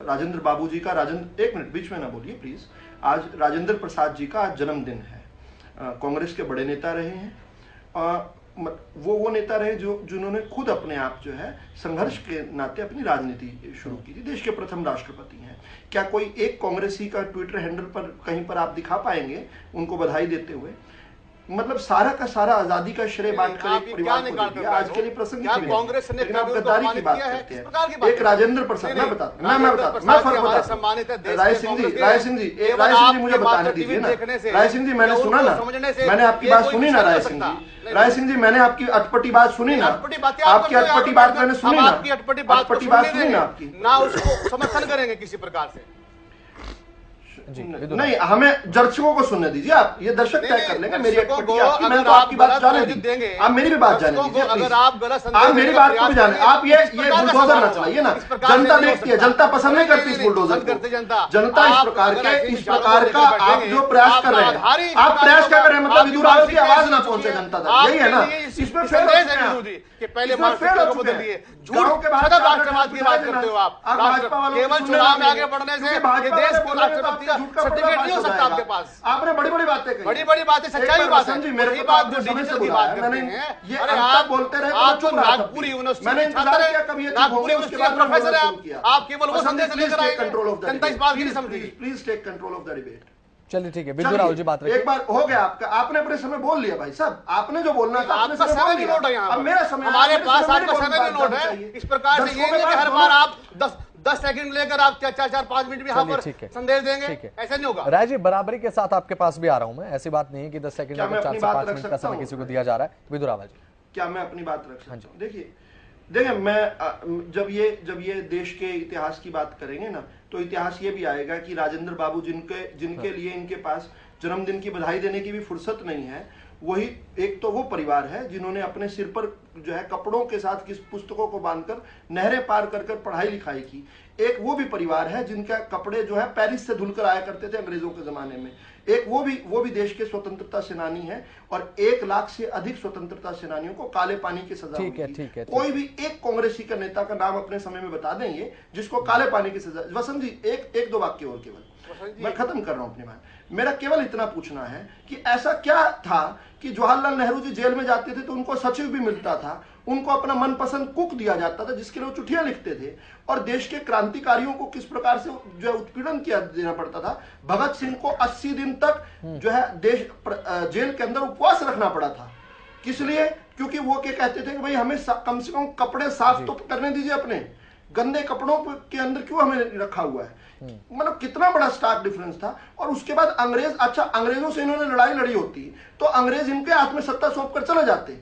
राजेंद्र बाबू जी का एक मिनट बीच में ना बोलिए प्लीज। आज राजेंद्र प्रसाद जी का आज जन्मदिन है। कांग्रेस के बड़े नेता रहे हैं। वो नेता रहे जिन्होंने खुद अपने आप जो है संघर्ष के नाते अपनी राजनीति शुरू की थी। देश के प्रथम राष्ट्रपति हैं। क्या कोई एक कांग्रेसी का ट्विटर हैंडल पर कहीं पर आप दिखा पाएंगे उनको बधाई देते हुए? मतलब सारा का सारा आजादी का श्रेय बांटकर एक परिवार को दिया। आज के लिए प्रसंग कांग्रेस ने आप गद्दारी की बात करते हैं। एक राजेंद्र प्रसाद, मैं बताता राय सिंह जी मुझे बताने दीजिए ना। राय सिंह जी मैंने सुना ना, मैंने आपकी बात सुनी ना। राय सिंह जी मैंने आपकी अटपटी बात सुनी ना। आपकी अटपटी बात मैंने सुनी ना। अटपटी बात सुनी ना आपकी ना, उसको समर्थन करेंगे किसी प्रकार से नहीं। हमें दर्शकों को सुनने दीजिए। आप ये दर्शक तय कर लेंगे मेरी अटपटी आपकी। मैं तो आपकी बात जाने दीजिए। आप मेरी भी बात जाने दीजिए। अगर आप गलत आप मेरी बात को भी जाने। आप ये बुलडोजर ना चलाइए ना। जनता देखती है, जनता पसंद नहीं करती इस बुलडोजर को। जनता इस प्रकार का आप जो प्रयास कर रहे हैं, आप प्रयास क्या कर रहे हैं? मतलब विदुर राव की आवाज ना पहुंचे जनता तक, यही है ना? इसमें फेल पहले बदल दिए। झूठ के बाद राष्ट्रवाद की बात करते हो आप। केवल चुनाव में आगे बढ़ने से देश को राष्ट्रपति सर्टिफिकेट नहीं हो सकता आपके पास। आपने बड़ी बड़ी बातें कही, बड़ी बातें सच्चाई बात है। मेरी बात जो डिजिटल की बात करते हैं, ये आप बोलते रहे। आप जो नागपुर यूनिवर्सिटी मैंने इंतजार किया कभी नागपुर यूनिवर्सिटी का प्रोफेसर है आप केवल वो संदेश लेकर आए। कंट्रोल ऑफ द जनता इस बात की नहीं समझी। Please take control of the debate. चलिए ठीक है, विदुर राव जी बात रखिए। एक बार हो गया आपका, आपने अपने समय बोल लिया भाई साहब। आपने जो बोलना था अपने आपका समय भी नोट है यहाँ। अब मेरा समय, हमारे पास आपका समय भी नोट है। इस प्रकार से ये नहीं कि हर बार आप 10 सेकंड लेकर आप 4-5 मिनट भी यहाँ पर संदेश देंगे, ऐसा नहीं होगा। राय जी बराबरी के साथ आपके पास भी आ रहा हूं मैं। ऐसी बात नहीं है कि 10 सेकंड या 4 से 5 मिनट का समय किसी को दिया जा रहा है। विदुर राव जी क्या मैं अपनी बात रख सकता हूँ? देखिए मैं जब ये देश के इतिहास की बात करेंगे ना, तो इतिहास ये भी आएगा कि राजेंद्र बाबू जिनके लिए इनके पास जन्मदिन की बधाई देने की भी फुर्सत नहीं है, वही एक तो वो परिवार है जिन्होंने अपने सिर पर जो है कपड़ों के साथ किस पुस्तकों को बांधकर नहरें पार कर पढ़ाई लिखाई की। एक वो भी परिवार है जिनका कपड़े जो है पेरिस से धुलकर आया करते थे अंग्रेजों के जमाने में। एक वो भी देश के स्वतंत्रता सेनानी है और 1 लाख से अधिक स्वतंत्रता सेनानियों को काले पानी की सजा हुई थी। कोई भी एक कांग्रेसी का नेता का नाम अपने समय में बता देंगे जिसको काले पानी की सजा। वसंत जी एक दो वाक्य और केवल, मैं खत्म कर रहा हूं अपनी बात। मेरा केवल इतना पूछना है कि ऐसा क्या था कि जवाहरलाल नेहरू जी जेल में जाते थे तो उनको सचिव भी मिलता था, उनको अपना मनपसंद कुक दिया जाता था जिसके लिए वो चिट्ठियां लिखते थे, और देश के क्रांतिकारियों को किस प्रकार से जो है उत्पीड़न किया देना पड़ता था। भगत सिंह को 80 दिन तक जो है जेल के अंदर उपवास रखना पड़ा था। किस लिए? क्योंकि वो क्या कहते थे कि भाई हमें कम से कम कपड़े साफ तो करने दीजिए, अपने गंदे कपड़ों के अंदर क्यों हमें रखा हुआ है। मतलब कितना बड़ा स्टार्क डिफरेंस था। और उसके बाद अंग्रेजों से इन्होंने लड़ाई लड़ी होती तो अंग्रेज इनके हाथ में सत्ता सौंप कर चले जाते।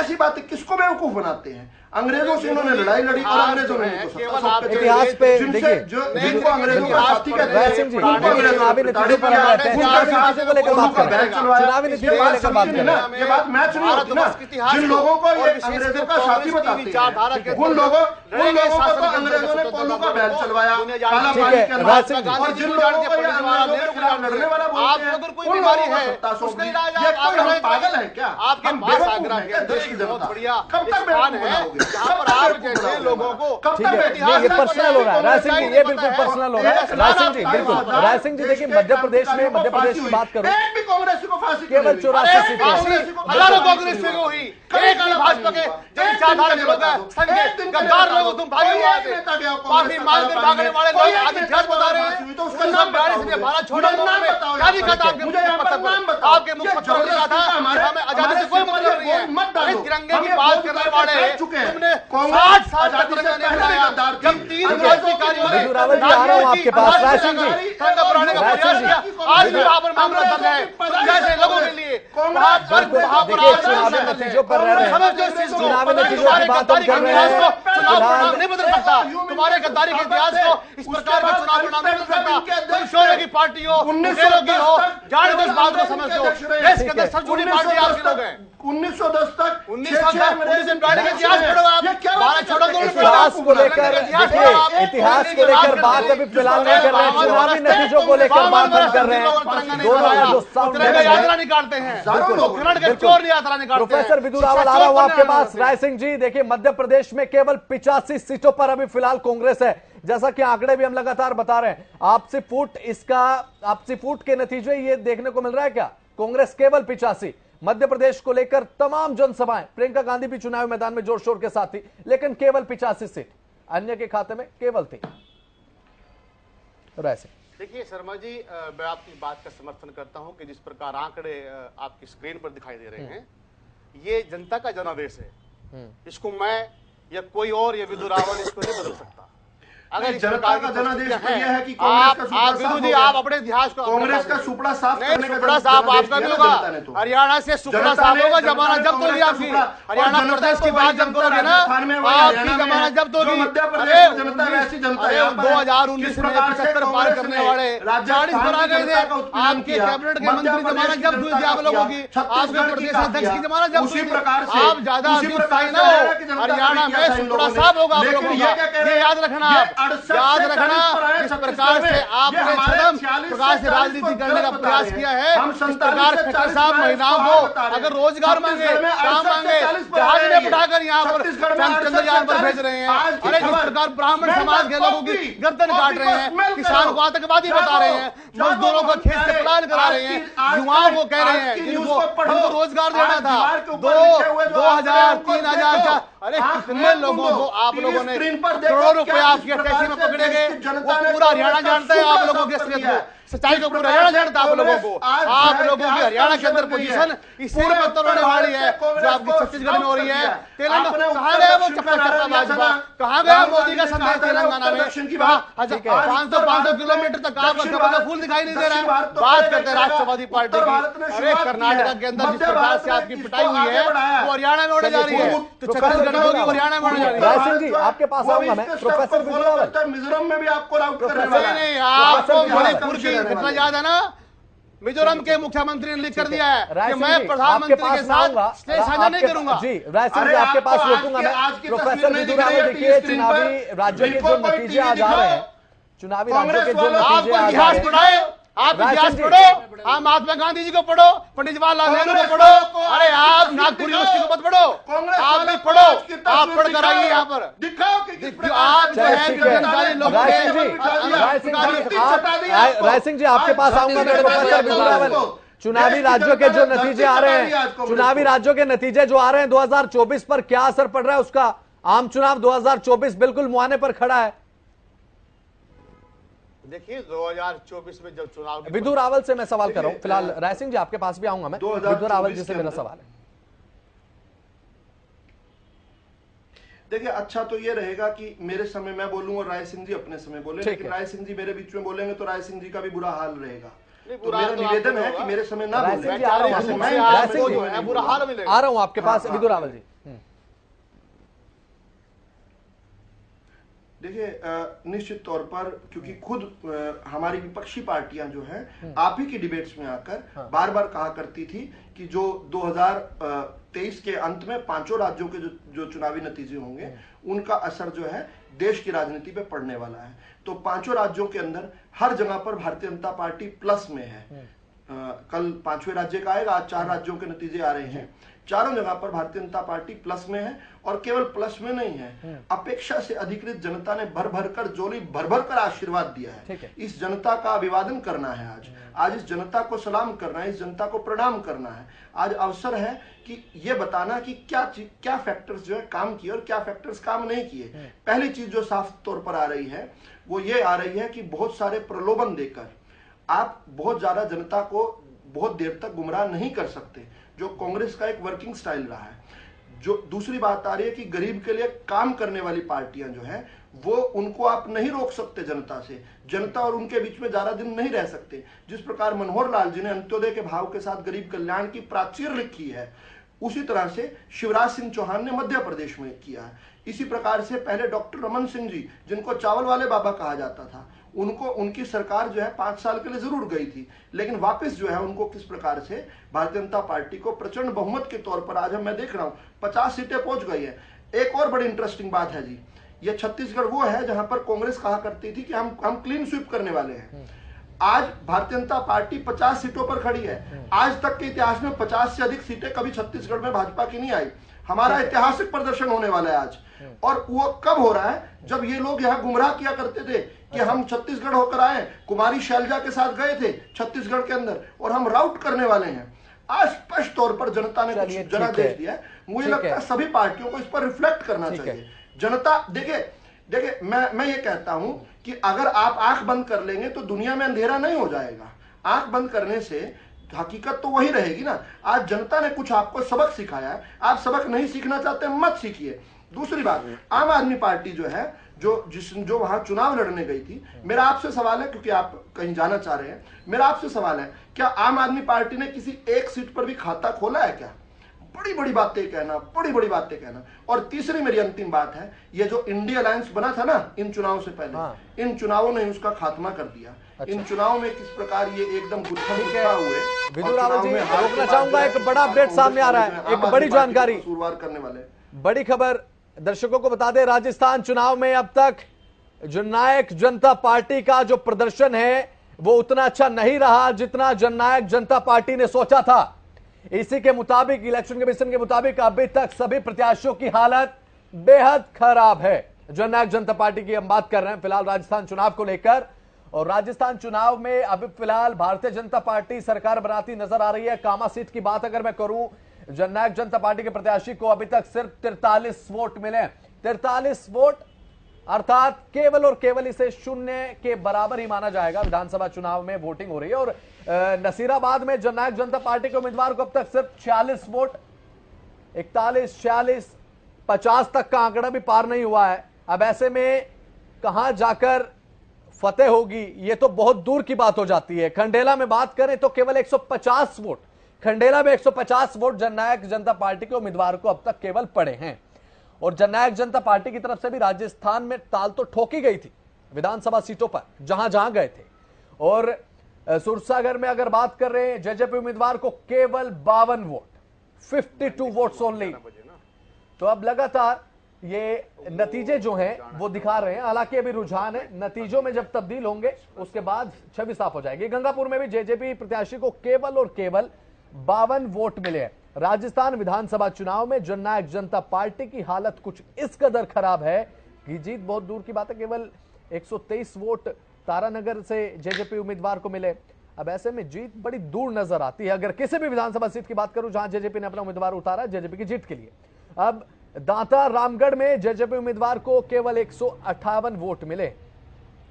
ऐसी बात है, किसको बेवकूफ बनाते हैं? अंग्रेजों से इन्होंने लड़ाई लड़ी और अंग्रेजों ने इतिहास पे देखिए जिनको अंग्रेजों का साथी कहते हैं, चुनावी नतीजों पर हम रहते हैं, चुनावी को लेकर बात कर रहे हैं, चुनावी नतीजों को लेकर बात कर रहे हैं। ये बात मैच नहीं होती ना। जिन लोगों को ये अंग्रेजों का साथी बताते हैं उन लोगों को तो अंग्रेजों ने पोलो का बैल चलवाया काला पानी के अंदर, और जिन लोगों को ये अंग्रेजों के खिलाफ लड़ने वाला बोलते हैं अगर कोई बीमारी है उसका इलाज आप पागल है क्या? आपके पास आगरा के देश की बहुत बढ़िया स्थान है जहां पर आप जैसे लोगों को ये पर्सनल हो रहा है। राय सिंह जी ये बिल्कुल पर्सनल हो रहा है। राय सिंह जी बिल्कुल, राय सिंह जी देखिए मध्य प्रदेश की बात करो, केवल 84 सीटें, हजारों कांग्रेस से हुई, एक भाजपा के जनचाधारक लोग संघ के गद्दार लोग तुम भागे हुए थे, काफी मारकर भागने वाले लोग आज इतिहास बता रहे हैं। तो उसका नाम गाड़ी से भारत छोड़ो क्या नहीं कहता आपके मुख्यमंत्री ने कहा था हमें आजादी से कोई मतलब नहीं है। इस तिरंगे की बात करने वाले तुमने 60 साल तक तिरंगा नहीं बनाया। जब 3 क्रांतिकारी हुए रावल जी आ रहा हूं आपके पास। राय सिंह जी तिरंगा बनाने का प्रयास किया, आज भी वहां पर मामला दर्ज है जैसे लोगों के लिए वहां पर चुनावी नतीजों पर रह रहे हैं, चुनावी नतीजों की बात हम कर रहे हैं। चुनाव नहीं बदल सकता तुम्हारे गद्दारी के इतिहास को। इस प्रकार का चुनाव परिणाम नहीं बदल सकता। तुम शोरे की पार्टी हो, मुंडेरों की हो, जान दो इस बात को समझते हो। देश के अंदर सबसे बड़ी पार्टी आपके लोग हैं। 1910 तक इतिहास को लेकर देखिए, इतिहास को लेकर बात अभी फिलहाल नहीं कर रहे हैं, चुनावी नतीजों को लेकर बात हम कर रहे हैं। दोनों जो साउंड यात्रा निकालते हैं, चोर यात्रा निकालते हैं। प्रोफेसर विदुर रावल आ रहा हूं आपके पास। राय सिंह जी देखिए मध्य प्रदेश में केवल 85 सीटों पर अभी फिलहाल कांग्रेस है, जैसा कि आंकड़े भी हम लगातार बता रहे हैं, आपसी फूट के नतीजे ये देखने को मिल रहा है क्या? कांग्रेस केवल 85, मध्य प्रदेश को लेकर तमाम जनसभाएं, प्रियंका गांधी भी चुनावी मैदान में जोर शोर के साथ थी, लेकिन केवल 85 सीट, अन्य के खाते में केवल थी। देखिए शर्मा जी, मैं आपकी बात का समर्थन करता हूं कि जिस प्रकार आंकड़े आपकी स्क्रीन पर दिखाई दे रहे हैं, ये जनता का जनादेश है। इसको मैं या कोई और, या विधु रावल इसको नहीं बदल सकता। अगर जनता का जनादेश तो यह है कि आप अपने इतिहास को, कांग्रेस का सुपड़ा साफ करने का सुपड़ा साफ आपका भी होगा। हरियाणा से सुपड़ा साफ होगा, जमानत जब्त होगी आपकी। हरियाणा प्रदेश की बात जब करोगे ना, आपकी जमानत जब्त होगी। अरे 2019 में 75 पार करने वाले 40 बना कर दे, आपके कैबिनेट के मंत्री जमानत जब्त हुई थी आप लोगों की, आपके प्रदेश अध्यक्ष की जमानत जब्त हुई। आप ज्यादा अतिशाही ना हो, हरियाणा में सुपड़ा साफ होगा आप लोगों का, ये याद रखना। याद रखना, जिस प्रकार से आपने छदम प्रकार से राजनीति करने का प्रयास किया है, इस प्रकार खट्टर साहब महिलाओं को अगर रोजगार मांगे, काम मांगे, जहाज में बिठाकर यहाँ पर चंद्रयान पर भेज रहे हैं। अरे जिस प्रकार ब्राह्मण समाज के लोगों की गर्दन काट रहे हैं, किसान को आतंकवादी बता रहे हैं, मजदूरों को खेत से पलायन करा रहे हैं, युवाओं को कह रहे हैं जिनको रोजगार देना था, 2000 3000, अरे कितने लोगों को आप लोगों ने करोड़ों रुपए आपकी टैक्सी में पकड़े गए। वो पूरा हरियाणा जानता है आप लोगों के असलियत को, सच्चाई को पूरा हरियाणा जानता है आप लोगों को। आप लोगों की हरियाणा के अंदर पोजीशन इसी में होने वाली है जो आपकी छत्तीसगढ़ में हो रही है। तेलंगाना कहाँ गया वो चप्पा चप्पा भाजपा, कहाँ गया मोदी का संदेश तेलंगाना में? 500 किलोमीटर तक आपका फूल दिखाई नहीं दे रहा है। बात करते हैं राष्ट्रवादी पार्टी की, अरे कर्नाटका के अंदर जिस प्रकार से आपकी पिटाई हुई है वो हरियाणा में होने जा रही है, तो छत्तीसगढ़ में होगी, हरियाणा में होने जा रही है। राय सिंह जी आपके पास आऊंगा मैं, प्रोफेसर विधु रावल, मिजोरम में भी आपको राउट करने वाला है। नहीं, आपको मणिपुर की घटना याद है ना? मिजोरम के मुख्यमंत्री ने लिख कर दिया है कि मैं प्रधानमंत्री के साथ स्टेज साझा नहीं करूंगा। जी राय सिंह जी आपके पास रोकूंगा मैं। प्रोफेसर विधु रावल, देखिए चुनावी राज्यों के जो नतीजे आज आ रहे हैं, चुनावी राज्यों के जो नतीजे आज आ रहे हैं, आप इतिहास पढ़ो, आप महात्मा गांधी जी को पढ़ो, पंडित जवाहरलाल नेहरू को पढ़ो, अरे आप नागपुर यूनिवर्सिटी को मत पढ़ो, आप भी पढ़ो, आप पढ़ कर आइए यहाँ पर दिखाओ कि आप जो है। राय सिंह जी आपके पास आऊंगा मैं। प्रोफेसर विधु रावल, चुनावी राज्यों के जो नतीजे आ रहे हैं, चुनावी राज्यों के नतीजे जो आ रहे हैं 2024 पर क्या असर पड़ रहा है उसका? आम चुनाव 2024 बिल्कुल मुहाने पर खड़ा है। देखिए 2024 में जब चुनाव, विधु रावल से मैं सवाल कर रहा हूं फिलहाल। राय सिंह जी आपके पास भी आऊंगा मैं। विधु रावल जी से मेरा सवाल है। देखिए अच्छा तो ये रहेगा कि मेरे समय मैं बोलूं और राय सिंह जी अपने समय बोले, लेकिन राय सिंह जी मेरे बीच में बोलेंगे तो राय सिंह जी का भी बुरा हाल रहेगा। तो मेरा निवेदन है कि मेरे समय ना बोले। बुरा हाल मिलेगा। आ रहा हूं आपके पास विधु रावल जी। देखिए निश्चित तौर पर क्योंकि खुद हमारी विपक्षी पार्टियां जो हैं आप ही की डिबेट्स में आकर बार बार कहा करती थी कि जो 2023 के अंत में पांचों राज्यों के जो चुनावी नतीजे होंगे उनका असर जो है देश की राजनीति पे पड़ने वाला है। तो पांचों राज्यों के अंदर हर जगह पर भारतीय जनता पार्टी प्लस में है। कल 5वें राज्य का आएगा, आज 4 राज्यों के नतीजे आ रहे हैं, चारों जगह पर भारतीय जनता पार्टी प्लस में है। और केवल प्लस में नहीं है, अपेक्षा से अधिकृत जनता ने भर भर कर जोली भर भर कर आशीर्वाद दिया है। इस जनता का अभिवादन करना है, आज इस जनता को सलाम करना है, इस जनता को प्रणाम करना है। आज अवसर है कि ये बताना कि क्या फैक्टर्स जो है काम किए और क्या फैक्टर्स काम नहीं किए। पहली चीज जो साफ तौर पर आ रही है वो ये आ रही है कि बहुत सारे प्रलोभन देकर आप बहुत ज्यादा जनता को बहुत देर तक गुमराह नहीं कर सकते, जो कांग्रेस का एक वर्किंग स्टाइल रहा है। जो दूसरी बात आ रही है कि गरीब के लिए काम करने वाली पार्टियां जो है वो उनको आप नहीं रोक सकते जनता से, जनता और उनके बीच में ज्यादा दिन नहीं रह सकते। जिस प्रकार मनोहर लाल जी ने अंत्योदय के भाव के साथ गरीब कल्याण की प्राचीर लिखी है, उसी तरह से शिवराज सिंह चौहान ने मध्य प्रदेश में किया है। इसी प्रकार से पहले डॉक्टर रमन सिंह जी, जिनको चावल वाले बाबा कहा जाता था, उनको उनकी सरकार जो है 5 साल के लिए जरूर गई थी, लेकिन वापस जो है उनको किस प्रकार से भारतीय जनता पार्टी को प्रचंड बहुमत के तौर पर आज हम मैं देख रहा हूं 50 सीटें पहुंच गई है। एक और बड़ी इंटरेस्टिंग बात है जी, ये छत्तीसगढ़ वो है जहां पर कांग्रेस कहा करती थी कि हम क्लीन स्वीप करने वाले हैं। आज भारतीय जनता पार्टी 50 सीटों पर खड़ी है। आज तक के इतिहास में 50 से अधिक सीटें कभी छत्तीसगढ़ में भाजपा की नहीं आई। हमारा ऐतिहासिक प्रदर्शन होने वाला है आज। और वो कब हो रहा है? जब ये लोग यहाँ गुमराह किया करते थे कि हम छत्तीसगढ़ होकर आए, कुमारी शैलजा के साथ गए थे छत्तीसगढ़ के अंदर और हम राउट करने वाले हैं। आज स्पष्ट तौर पर जनता ने कुछ जनादेश दिया है। मुझे लगता है सभी पार्टियों को इस पर रिफ्लेक्ट करना चाहिए। जनता देखिए मैं ये कहता हूं कि अगर आप आंख बंद कर लेंगे तो दुनिया में अंधेरा नहीं हो जाएगा। आंख बंद करने से हकीकत तो वही रहेगी ना। आज जनता ने कुछ आपको सबक सिखाया है, आप सबक नहीं सीखना चाहते मत सीखिए। दूसरी बात, आम आदमी पार्टी जो है जो वहां चुनाव लड़ने गई थी, मेरा आपसे सवाल है, क्योंकि आप कहीं जाना चाह रहे हैं, मेरा आपसे सवाल है, क्या आम आदमी पार्टी ने किसी एक सीट पर भी खाता खोला है क्या? बड़ी बड़ी बातें कहना। और तीसरी मेरी अंतिम बात है, ये जो इंडिया अलायंस बना था ना इन चुनाव से पहले, इन चुनावों ने उसका खात्मा कर दिया। अच्छा। इन चुनाव में किस प्रकार ये एकदम गुत्था हुए। विदुर रावत जी, रोकना चाहूंगा, एक बड़ा अपडेट सामने आ रहा है, एक बड़ी जानकारी, शुरुआत करने वाले बड़ी खबर दर्शकों को बता दें। राजस्थान चुनाव में अब तक जननायक जनता पार्टी का जो प्रदर्शन है वो उतना अच्छा नहीं रहा जितना जननायक जनता पार्टी ने सोचा था। इसी के मुताबिक, इलेक्शन कमीशन के मुताबिक, अभी तक सभी प्रत्याशियों की हालत बेहद खराब है। जननायक जनता पार्टी की हम बात कर रहे हैं फिलहाल राजस्थान चुनाव को लेकर। और राजस्थान चुनाव में अभी फिलहाल भारतीय जनता पार्टी सरकार बनाती नजर आ रही है। कामा सीट की बात अगर मैं करूं, जननायक जनता पार्टी के प्रत्याशी को अभी तक सिर्फ 43 वोट मिले। 43 वोट अर्थात केवल और केवल इसे शून्य के बराबर ही माना जाएगा। विधानसभा चुनाव में वोटिंग हो रही है और नसीराबाद में जननायक जनता पार्टी के उम्मीदवार को अब तक सिर्फ 46 वोट, 41, 46, 50 तक का आंकड़ा भी पार नहीं हुआ है। अब ऐसे में कहां जाकर फतेह होगी ये तो बहुत दूर की बात हो जाती है। खंडेला में बात करें तो केवल 150 वोट, खंडेला में 150 वोट जननायक जनता पार्टी के उम्मीदवार को अब तक केवल पड़े हैं। और जननायक जनता पार्टी की तरफ से भी राजस्थान में ताल तो ठोकी गई थी विधानसभा सीटों पर जहां जहां गए थे। और सूरसागर में अगर बात कर रहे हैं, जेजेपी उम्मीदवार को केवल 52 वोट, 52 वोट्स ओनली। तो अब लगातार ये नतीजे जो हैं वो दिखा रहे हैं, हालांकि अभी रुझान है, नतीजों में जब तब्दील होंगे उसके बाद छवि साफ हो जाएगी। गंगापुर में भी जेजेपी प्रत्याशी को केवल और केवल 52 वोट मिले हैं। राजस्थान विधानसभा चुनाव में जननायक जनता पार्टी की हालत कुछ इस कदर खराब है कि जीत बहुत दूर की बात है। केवल 123 वोट तारानगर से जेजेपी उम्मीदवार को मिले। अब ऐसे में जीत बड़ी दूर नजर आती है। अगर किसी भी विधानसभा सीट की बात करूं जहां जेजेपी ने अपना उम्मीदवार उतारा जेजेपी की जीत के लिए। अब दांता रामगढ़ में जेजेपी उम्मीदवार को केवल 158 वोट मिले।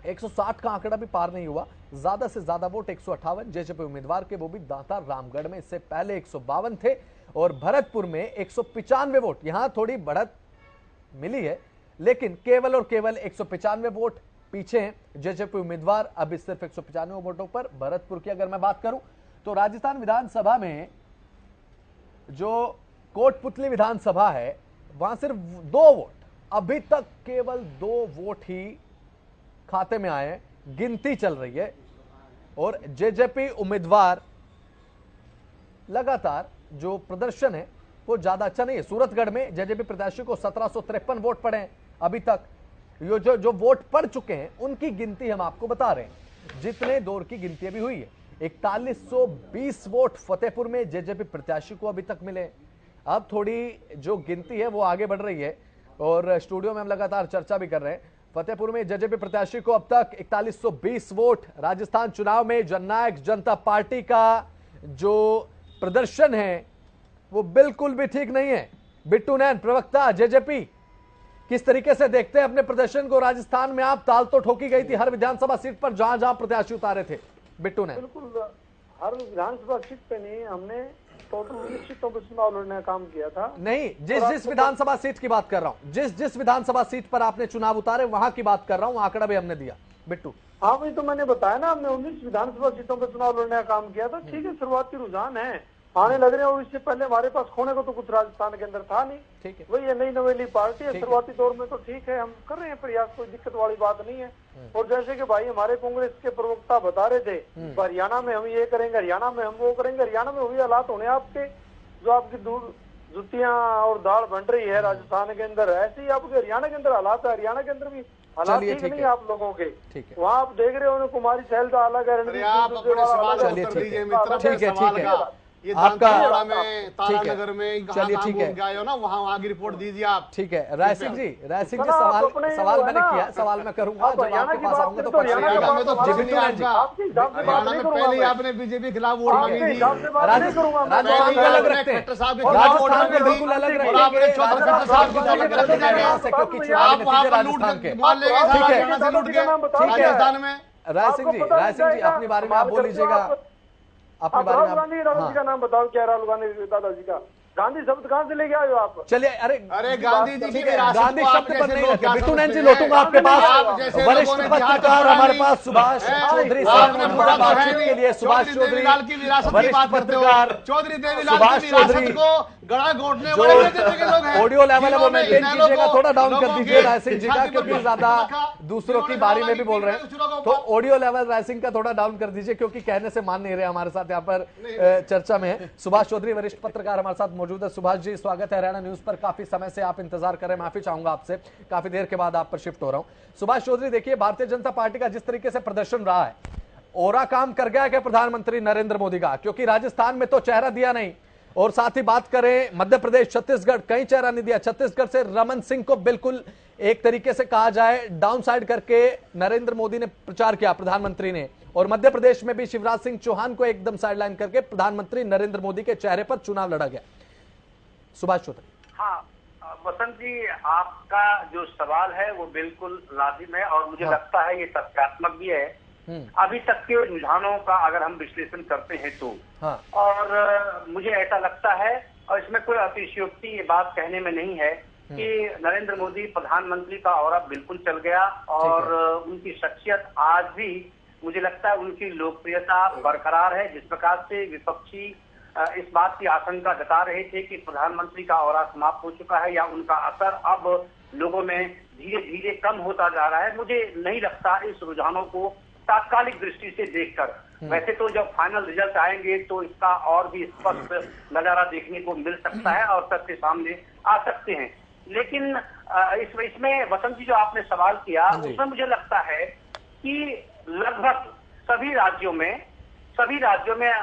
160 का आंकड़ा भी पार नहीं हुआ। ज्यादा से ज्यादा वोट 158 जेजेपी उम्मीदवार के, वो भी दांता रामगढ़ में। इससे पहले 152 थे। और भरतपुर में 195 वोट, यहां थोड़ी बढ़त मिली है लेकिन केवल और केवल 195 वोट पीछे हैं जेजेपी उम्मीदवार अभी सिर्फ 195 वोटों पर। भरतपुर की अगर मैं बात करूं तो राजस्थान विधानसभा में जो कोटपुतली विधानसभा है वहां सिर्फ 2 वोट, अभी तक केवल 2 वोट ही खाते में आए हैं, गिनती चल रही है। और जेजेपी उम्मीदवार लगातार जो प्रदर्शन है वो ज्यादा अच्छा नहीं है। सूरतगढ़ में जेजेपी प्रत्याशी को 1753 वोट पड़े हैं अभी तक। जो वोट पड़ चुके हैं उनकी गिनती हम आपको बता रहे हैं, जितने दौर की गिनती अभी हुई है। 4120 वोट फतेहपुर में जेजेपी प्रत्याशी को अभी तक मिले। अब थोड़ी जो गिनती है वो आगे बढ़ रही है और स्टूडियो में हम लगातार चर्चा भी कर रहे हैं। फतेहपुर में जेजेपी प्रत्याशी को अब तक 4120 वोट। राजस्थान चुनाव में जननायक जनता पार्टी का जो प्रदर्शन है वो बिल्कुल भी ठीक नहीं है। बिट्टू नैन, प्रवक्ता जेजेपी, किस तरीके से देखते हैं अपने प्रदर्शन को? राजस्थान में आप ताल तो ठोकी गई थी हर विधानसभा सीट पर जहां जहां प्रत्याशी उतारे थे। बिट्टू नैन, बिल्कुल हर विधानसभा सीट पे नहीं, हमने टोटल 19 सीटों पर चुनाव लड़ने का काम किया था। नहीं, जिस विधानसभा सीट की बात कर रहा हूं, जिस विधानसभा सीट पर आपने चुनाव उतारे वहां की बात कर रहा हूं, आंकड़ा भी हमने दिया। बिट्टू, हाँ वही तो मैंने बताया ना, हमने 19 विधानसभा सीटों पर चुनाव लड़ने का काम किया था। ठीक है, शुरुआती रुझान है, आने लग रहे हैं। और इससे पहले हमारे पास खोने को तो कुछ राजस्थान के अंदर था नहीं। ठीक है, वही है, नई नवेली पार्टी है। शुरुआती दौर में तो ठीक है, हम कर रहे हैं प्रयास, कोई दिक्कत वाली बात नहीं है। और जैसे कि भाई हमारे कांग्रेस के प्रवक्ता बता रहे थे, हरियाणा में हम ये करेंगे, हरियाणा में हम वो करेंगे। हरियाणा में वही हालात होने आपके, जो आपकी दूर जुतियां और दाल बन रही है राजस्थान के अंदर, ऐसे ही आपके हरियाणा के अंदर हालात है। हरियाणा के अंदर भी हालात ठीक नहीं है आप लोगों के। वहाँ आप देख रहे हो कुमारी शैलजा अलग है, ठीक है। ये आपका दांतेवाड़ा में, तारानगर में, चलिए ठीक है, गए हो ना, वहाँ की रिपोर्ट दीजिए आप। ठीक है। राय सिंह जी सवाल मैंने किया, सवाल मैं करूंगा जब आपके पास आऊंगा तो हरियाणा में तो जी, बिल्कुल नहीं आपका। हरियाणा में पहले ही आपने बीजेपी के खिलाफ वोट मांगी थी। राजस्थान को अलग रखते हैं, राजस्थान को बिल्कुल अलग रखेंगे, क्योंकि चुनाव नतीजे राजस्थान के। राजस्थान में राय सिंह जी अपने बारे में आप बोल लीजिएगा, अपने बारे में। राहुल गांधी का नाम बताओ, क्या राहुल गांधी दादाजी का गांधी शब्द कहाँ से लेके आए हो आप? चलिए, अरे गांधी जी की गांधी शब्द पर नहीं रखे। बिट्टू नैन जी लौटूंगा आपके पास। वरिष्ठ पत्रकार हमारे पास सुभाष चौधरी बातचीत के लिए। सुभाष चौधरी वरिष्ठ पत्रकार, चौधरी सुभाष चौधरी को गड़ा घोटने वाले लोग हैं। ऑडियो लेवल है वो मेंटेन कीजिएगा, थोड़ा डाउन कर दीजिए राय सिंह जी का, क्योंकि ज्यादा दूसरों की बारी में भी बोल रहे हैं। तो ऑडियो लेवल राय सिंह का थोड़ा डाउन कर दीजिए, क्योंकि कहने से मान नहीं रहे हमारे साथ यहाँ पर चर्चा में है। सुभाष चौधरी वरिष्ठ पत्रकार हमारे साथ मौजूद है। सुभाष जी, स्वागत है हरियाणा न्यूज पर। काफी समय से आप इंतजार कर रहे हैं, माफी चाहूंगा आपसे, काफी देर के बाद आप पर शिफ्ट हो रहा हूं। सुभाष चौधरी, देखिए भारतीय जनता पार्टी का जिस तरीके से प्रदर्शन रहा है, ओरा काम कर गया क्या प्रधानमंत्री नरेंद्र मोदी का? क्योंकि राजस्थान में तो चेहरा दिया नहीं, और साथ ही बात करें मध्य प्रदेश, छत्तीसगढ़, कहीं चेहरा नहीं दिया। छत्तीसगढ़ से रमन सिंह को बिल्कुल एक तरीके से कहा जाए डाउन साइड करके नरेंद्र मोदी ने प्रचार किया, प्रधानमंत्री ने। और मध्य प्रदेश में भी शिवराज सिंह चौहान को एकदम साइडलाइन करके प्रधानमंत्री नरेंद्र मोदी के चेहरे पर चुनाव लड़ा गया। सुभाष चौधरी। हाँ वसंत जी, आपका जो सवाल है वो बिल्कुल लाजिम है, और मुझे लगता है ये तथ्यात्मक भी है। अभी तक के रुझानों का अगर हम विश्लेषण करते हैं तो और मुझे ऐसा लगता है, और इसमें कोई अतिशयोक्ति ये बात कहने में नहीं है कि नरेंद्र मोदी प्रधानमंत्री का औरा बिल्कुल चल गया, और उनकी शख्सियत आज भी मुझे लगता है उनकी लोकप्रियता बरकरार है। जिस प्रकार से विपक्षी इस बात की आशंका जता रहे थे कि प्रधानमंत्री का औरा समाप्त हो चुका है या उनका असर अब लोगों में धीरे धीरे कम होता जा रहा है, मुझे नहीं लगता इस रुझानों को तात्कालिक दृष्टि से देखकर। वैसे तो जब फाइनल रिजल्ट आएंगे तो इसका और भी स्पष्ट नजारा देखने को मिल सकता है और तथ्य सामने आ सकते हैं। लेकिन इसमें वसंत जी जो आपने सवाल किया, उसमें मुझे लगता है कि लगभग सभी राज्यों में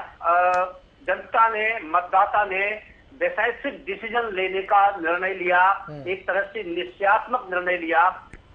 जनता ने, मतदाता ने डिसाइसिव डिसीजन लेने का निर्णय लिया, एक तरह से निश्चयात्मक निर्णय लिया,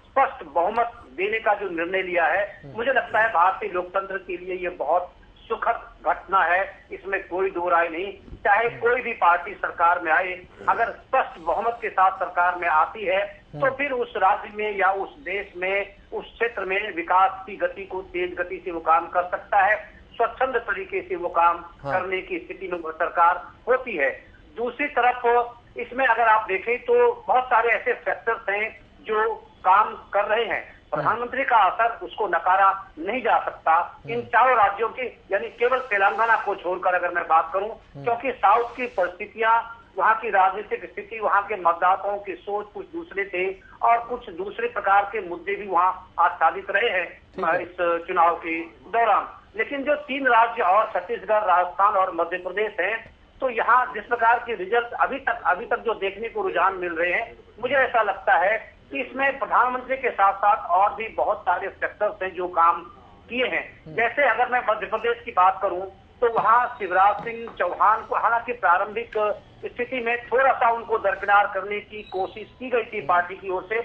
स्पष्ट बहुमत देने का जो निर्णय लिया है। मुझे लगता है भारतीय लोकतंत्र के लिए ये बहुत सुखद घटना है, इसमें कोई दो राय नहीं। चाहे कोई भी पार्टी सरकार में आए, अगर स्पष्ट बहुमत के साथ सरकार में आती है तो फिर उस राज्य में या उस देश में, उस क्षेत्र में विकास की गति को तेज गति से वो काम कर सकता है, स्वच्छंद तरीके से वो काम करने की स्थिति में वो सरकार होती है। दूसरी तरफ इसमें अगर आप देखें तो बहुत सारे ऐसे फैक्टर्स हैं जो काम कर रहे हैं। प्रधानमंत्री का असर उसको नकारा नहीं जा सकता इन चारों राज्यों की, यानी केवल तेलंगाना को छोड़कर अगर मैं बात करूं, क्योंकि साउथ की परिस्थितियां, वहां की राजनीतिक स्थिति, वहां के मतदाताओं की सोच कुछ दूसरे थे और कुछ दूसरे प्रकार के मुद्दे भी वहां आच्छादित रहे हैं इस चुनाव के दौरान। लेकिन जो 3 राज्य और छत्तीसगढ़, राजस्थान और मध्य प्रदेश हैं, तो यहाँ जिस प्रकार के रिजल्ट अभी तक जो देखने को रुझान मिल रहे हैं, मुझे ऐसा लगता है कि इसमें प्रधानमंत्री के साथ साथ और भी बहुत सारे फैक्टर्स हैं जो काम किए हैं। जैसे अगर मैं मध्य प्रदेश की बात करूं तो वहाँ शिवराज सिंह चौहान को हालांकि प्रारंभिक स्थिति में थोड़ा सा उनको दरकिनार करने की कोशिश की गई थी पार्टी की ओर से,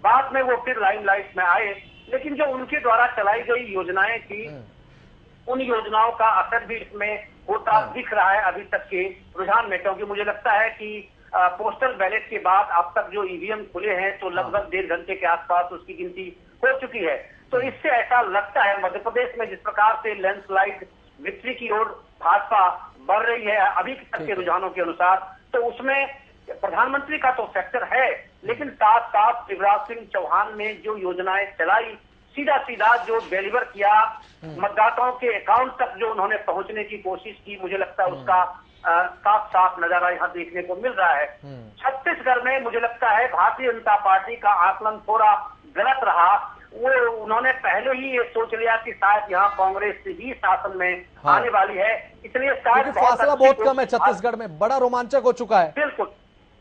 बाद में वो फिर लाइमलाइट में आए, लेकिन जो उनके द्वारा चलाई गई योजनाएं थी, उन योजनाओं का असर भी इसमें होता दिख रहा है अभी तक के रुझान में। क्योंकि मुझे लगता है कि पोस्टल बैलेट के बाद अब तक जो ईवीएम खुले हैं तो लगभग 1.5 घंटे के आसपास उसकी गिनती हो चुकी है। तो इससे ऐसा लगता है मध्य प्रदेश में जिस प्रकार से लैंडस्लाइड विक्ट्री की ओर भाजपा बढ़ रही है अभी तक के रुझानों के अनुसार, तो उसमें प्रधानमंत्री का तो फैक्टर है, लेकिन साथ साथ शिवराज सिंह चौहान ने जो योजनाएं चलाई, सीधा जो डिलीवर किया, मतदाताओं के अकाउंट तक जो उन्होंने पहुंचने की कोशिश की, मुझे लगता है उसका साफ साफ नजारा यहाँ देखने को मिल रहा है। छत्तीसगढ़ में मुझे लगता है भारतीय जनता पार्टी का आकलन थोड़ा गलत रहा। वो उन्होंने पहले ही ये सोच लिया कि शायद यहाँ कांग्रेस ही शासन में आने वाली है, इसलिए शायद फासला बहुत कम है छत्तीसगढ़ में, बड़ा रोमांचक हो चुका है।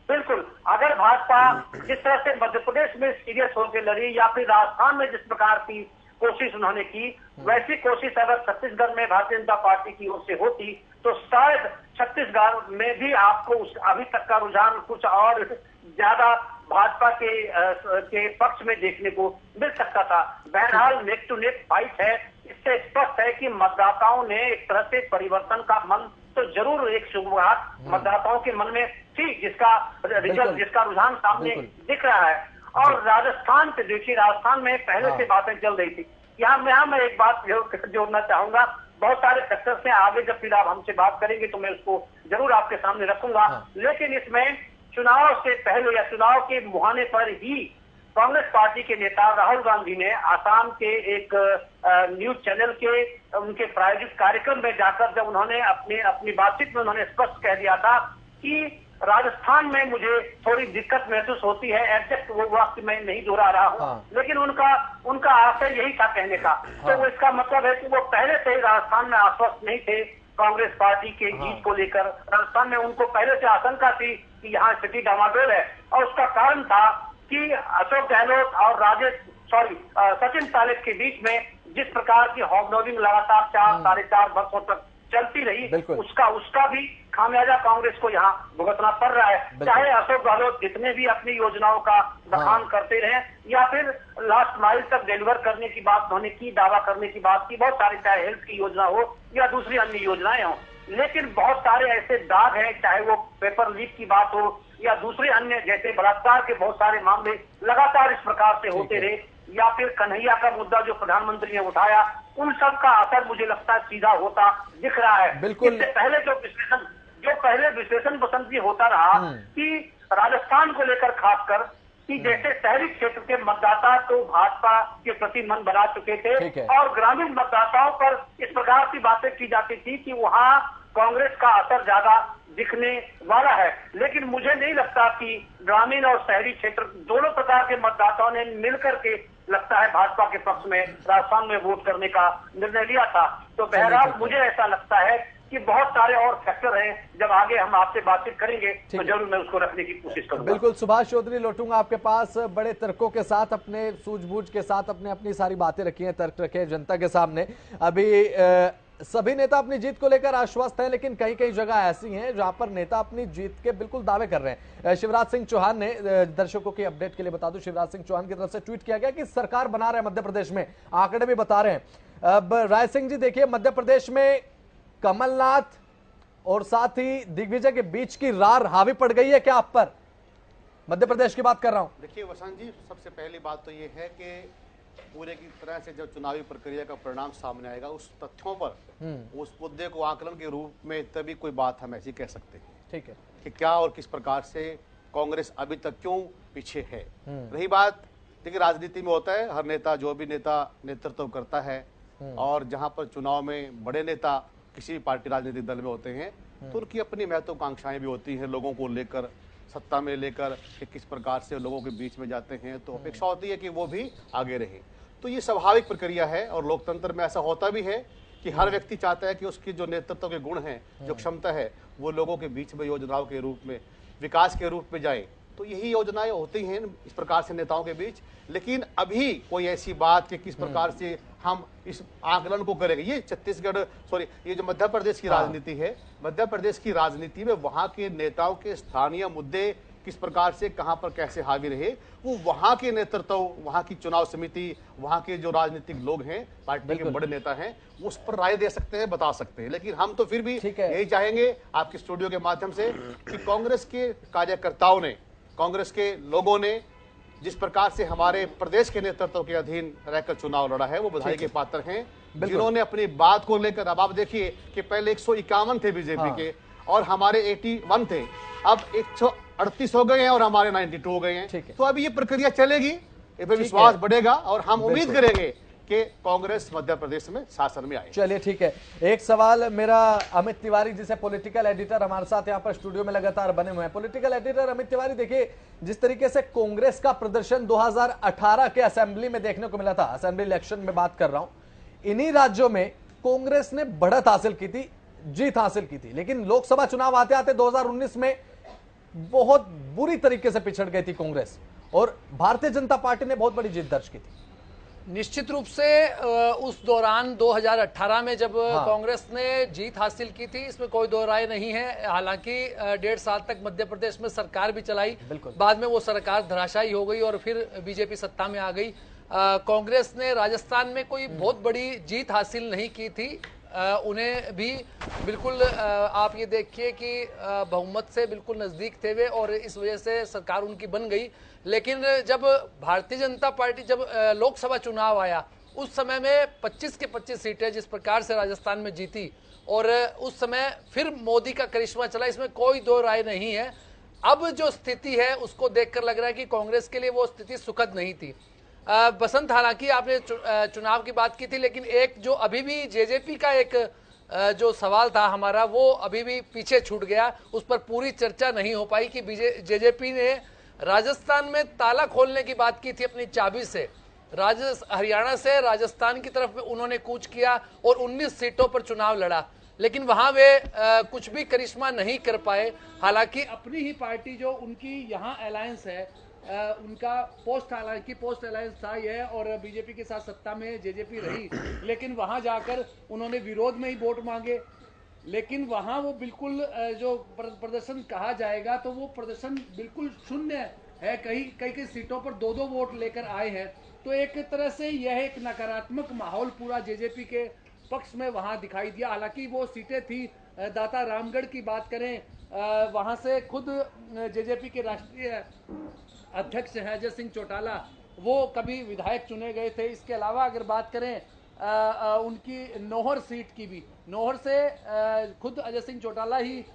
बिल्कुल अगर भाजपा जिस तरह से मध्य प्रदेश में सीरियस होकर लड़ी या फिर राजस्थान में जिस प्रकार की कोशिश उन्होंने की, वैसी कोशिश अगर छत्तीसगढ़ में भारतीय जनता पार्टी की ओर से होती तो शायद छत्तीसगढ़ में भी आपको अभी तक का रुझान कुछ और ज्यादा भाजपा के पक्ष में देखने को मिल सकता था। बहरहाल नेक टू नेक फाइट है, इससे स्पष्ट है कि मतदाताओं ने एक तरह से परिवर्तन का मन तो जरूर, एक शुरुआत मतदाताओं के मन में थी जिसका रिजल्ट, जिसका रुझान सामने दिख रहा है। और राजस्थान पे देखिए, राजस्थान में पहले से बातें चल रही थी। यहाँ मैं एक बात जोड़ना चाहूंगा, बहुत सारे फैक्टर्स हैं, आगे जब फिर आप हमसे बात करेंगे तो मैं उसको जरूर आपके सामने रखूंगा। लेकिन इसमें चुनाव से पहले या चुनाव के मुहाने पर ही कांग्रेस पार्टी के नेता राहुल गांधी ने आसाम के एक न्यूज चैनल के उनके प्रायोजित कार्यक्रम में जाकर जब उन्होंने अपनी बातचीत में उन्होंने स्पष्ट कह दिया था कि राजस्थान में मुझे थोड़ी दिक्कत महसूस होती है, एग्जैक्ट वो वक्त मैं नहीं दोहरा रहा हूँ, लेकिन उनका आशय यही था कहने का। तो इसका मतलब है कि वो पहले से ही राजस्थान में आश्वस्त नहीं थे कांग्रेस पार्टी के जीत को लेकर। राजस्थान में उनको पहले से आशंका थी कि यहाँ स्थिति डामाडोल है, और उसका कारण था कि अशोक गहलोत और सचिन पायलट के बीच में जिस प्रकार की हॉबनॉबिंग लगातार 4-4.5 वर्षों तक चलती रही, उसका भी खामियाजा कांग्रेस को यहाँ भुगतना पड़ रहा है। चाहे अशोक गहलोत जितने भी अपनी योजनाओं का बखान करते रहे या फिर लास्ट माइल तक डिलीवर करने की बात उन्होंने की, दावा करने की बात की, बहुत सारी, चाहे हेल्थ की योजना हो या दूसरी अन्य योजनाएं हो, लेकिन बहुत सारे ऐसे दाग हैं, चाहे वो पेपर लीक की बात हो या दूसरे अन्य जैसे बलात्कार के बहुत सारे मामले लगातार इस प्रकार से होते रहे, या फिर कन्हैया का मुद्दा जो प्रधानमंत्री ने उठाया, उन सब का असर मुझे लगता है सीधा होता दिख रहा है। इससे पहले जो पहले विश्लेषण बसंत जी होता रहा कि राजस्थान को लेकर खासकर कि जैसे शहरी क्षेत्र के मतदाता तो भाजपा के प्रति मन बना चुके थे और ग्रामीण मतदाताओं पर इस प्रकार की बातें की जाती थी कि वहाँ कांग्रेस का असर ज्यादा दिखने वाला है। लेकिन मुझे नहीं लगता कि ग्रामीण और शहरी क्षेत्र दोनों प्रकार के मतदाताओं ने मिलकर के लगता है भाजपा के पक्ष में राजस्थान में वोट करने का निर्णय लिया था। तो बहरहाल मुझे ऐसा लगता है कि बहुत सारे और फैक्टर हैं, जब आगे हम आपसे बातचीत करेंगे तो जरूर मैं उसको रखने की कोशिश करूंगा। बिल्कुल, सुभाष चौधरी लौटूंगा आपके पास। बड़े तर्कों के साथ, अपने सूझबूझ के साथ अपनी सारी बातें रखी हैं, तर्क रखे जनता के सामने। अभी सभी नेता अपनी जीत को लेकर आश्वस्त हैं, लेकिन कई कई जगह ऐसी हैं जहां पर नेता अपनी जीत के बिल्कुल दावे कर रहे हैं। शिवराज सिंह चौहान ने, दर्शकों की अपडेट के लिए बता दूं, शिवराज सिंह चौहान की तरफ से ट्वीट किया गया कि सरकार बना रहे हैं मध्य प्रदेश में, आंकड़े भी बता रहे हैं। अब राय सिंह जी देखिए, मध्य प्रदेश में कमलनाथ और साथ ही दिग्विजय के बीच की रार हावी पड़ गई है क्या आप पर? मध्य प्रदेश की बात कर रहा हूं। देखिए वसंत जी, सबसे पहली बात तो ये है कि पूरे की तरह से जब चुनावी प्रक्रिया का परिणाम सामने आएगा, उस तथ्यों पर, उस मुद्दे को आकलन के रूप में तभी कोई बात हम ऐसी कह सकते हैं, ठीक है, कि क्या और किस प्रकार से कांग्रेस अभी तक क्यों पीछे है। रही बात, देखिए राजनीति में होता है, हर नेता, जो भी नेता नेतृत्व करता है, और जहां पर चुनाव में बड़े नेता किसी भी पार्टी राजनीतिक दल में होते हैं तो उनकी अपनी महत्वाकांक्षाएं भी होती हैं, लोगों को लेकर, सत्ता में लेकर कि किस प्रकार से लोगों के बीच में जाते हैं, तो अपेक्षा होती है कि वो भी आगे रहे। तो ये स्वाभाविक प्रक्रिया है और लोकतंत्र में ऐसा होता भी है कि हर व्यक्ति चाहता है कि उसकी जो नेतृत्व के गुण हैं, जो क्षमता है, वो लोगों के बीच में योजनाओं के रूप में, विकास के रूप में जाए। तो यही योजनाएं होती हैं इस प्रकार से नेताओं के बीच। लेकिन अभी कोई ऐसी बात कि किस प्रकार से हम इस आकलन को करेंगे, ये छत्तीसगढ़, ये जो मध्य प्रदेश की राजनीति है, मध्य प्रदेश की राजनीति में वहां के नेताओं के स्थानीय मुद्दे किस प्रकार से, कहां पर कैसे हावी रहे, वो वहां के नेतृत्व, वहां की चुनाव समिति, वहां के जो राजनीतिक लोग हैं, पार्टी के बड़े नेता हैं, उस पर राय दे सकते हैं, बता सकते हैं। लेकिन हम तो फिर भी यही चाहेंगे आपके स्टूडियो के माध्यम से कि कांग्रेस के कार्यकर्ताओं ने, कांग्रेस के लोगों ने जिस प्रकार से हमारे प्रदेश के नेतृत्व के अधीन रहकर चुनाव लड़ा है, वो बधाई के पात्र हैं, जिन्होंने अपनी बात को लेकर, अब आप देखिए कि पहले 151 थे बीजेपी के और हमारे 81 थे, अब 138 हो गए हैं और हमारे 92 हो गए हैं। तो अभी ये प्रक्रिया चलेगी, इस पर विश्वास बढ़ेगा और हम उम्मीद करेंगे कि कांग्रेस मध्य प्रदेश में शासन में आए। चलिए ठीक है, एक सवाल मेरा अमित तिवारी, जिसे पॉलिटिकल एडिटर हमारे साथ यहाँ पर स्टूडियो में लगातार बने हुए हैं। पॉलिटिकल एडिटर अमित तिवारी, देखिए जिस तरीके से कांग्रेस का प्रदर्शन 2018 के असेंबली में देखने को मिला था, असेंबली इलेक्शन में बात कर रहा हूं, इन्हीं राज्यों में कांग्रेस ने बढ़त हासिल की थी, जीत हासिल की थी, लेकिन लोकसभा चुनाव आते आते 2019 में बहुत बुरी तरीके से पिछड़ गई थी कांग्रेस और भारतीय जनता पार्टी ने बहुत बड़ी जीत दर्ज की थी। निश्चित रूप से उस दौरान 2018 में जब कांग्रेस ने जीत हासिल की थी, इसमें कोई दो राय नहीं है। हालांकि 1.5 साल तक मध्य प्रदेश में सरकार भी चलाई, बाद में वो सरकार धराशायी हो गई और फिर बीजेपी सत्ता में आ गई। कांग्रेस ने राजस्थान में कोई बहुत बड़ी जीत हासिल नहीं की थी। उन्हें भी बिल्कुल आप ये देखिए कि बहुमत से बिल्कुल नजदीक थे वे और इस वजह से सरकार उनकी बन गई। लेकिन जब भारतीय जनता पार्टी जब लोकसभा चुनाव आया, उस समय में 25 के 25 सीटें जिस प्रकार से राजस्थान में जीती और उस समय फिर मोदी का करिश्मा चला, इसमें कोई दो राय नहीं है। अब जो स्थिति है उसको देखकर लग रहा है कि कांग्रेस के लिए वो स्थिति सुखद नहीं थी। बसंत, हालांकि आपने चुनाव की बात की थी, लेकिन एक जो अभी भी जेजेपी का एक जो सवाल था हमारा, वो अभी भी पीछे छूट गया। उस पर पूरी चर्चा नहीं हो पाई कि जेजेपी ने राजस्थान में ताला खोलने की बात की थी अपनी चाबी से। हरियाणा से राजस्थान की तरफ उन्होंने कूच किया और 19 सीटों पर चुनाव लड़ा, लेकिन वहां वे कुछ भी करिश्मा नहीं कर पाए। हालांकि अपनी ही पार्टी जो उनकी यहाँ अलायंस है, उनका पोस्ट अलायंस था यह और बीजेपी के साथ सत्ता में जेजेपी रही, लेकिन वहां जाकर उन्होंने विरोध में ही वोट मांगे। लेकिन वहां वो बिल्कुल जो प्रदर्शन कहा जाएगा तो वो प्रदर्शन बिल्कुल शून्य है। कई सीटों पर 2-2 वोट लेकर आए हैं। तो एक तरह से यह एक नकारात्मक माहौल पूरा जेजेपी के पक्ष में वहां दिखाई दिया। हालांकि वो सीटें थी, दाता रामगढ़ की बात करें, वहां से खुद जेजेपी के राष्ट्रीय अध्यक्ष हैं अजय सिंह चौटाला, वो कभी विधायक चुने गए थे। इसके अलावा अगर बात करें उनकी नौहर सीट की भी, नौहर से खुद अजय सिंह चौटाला ही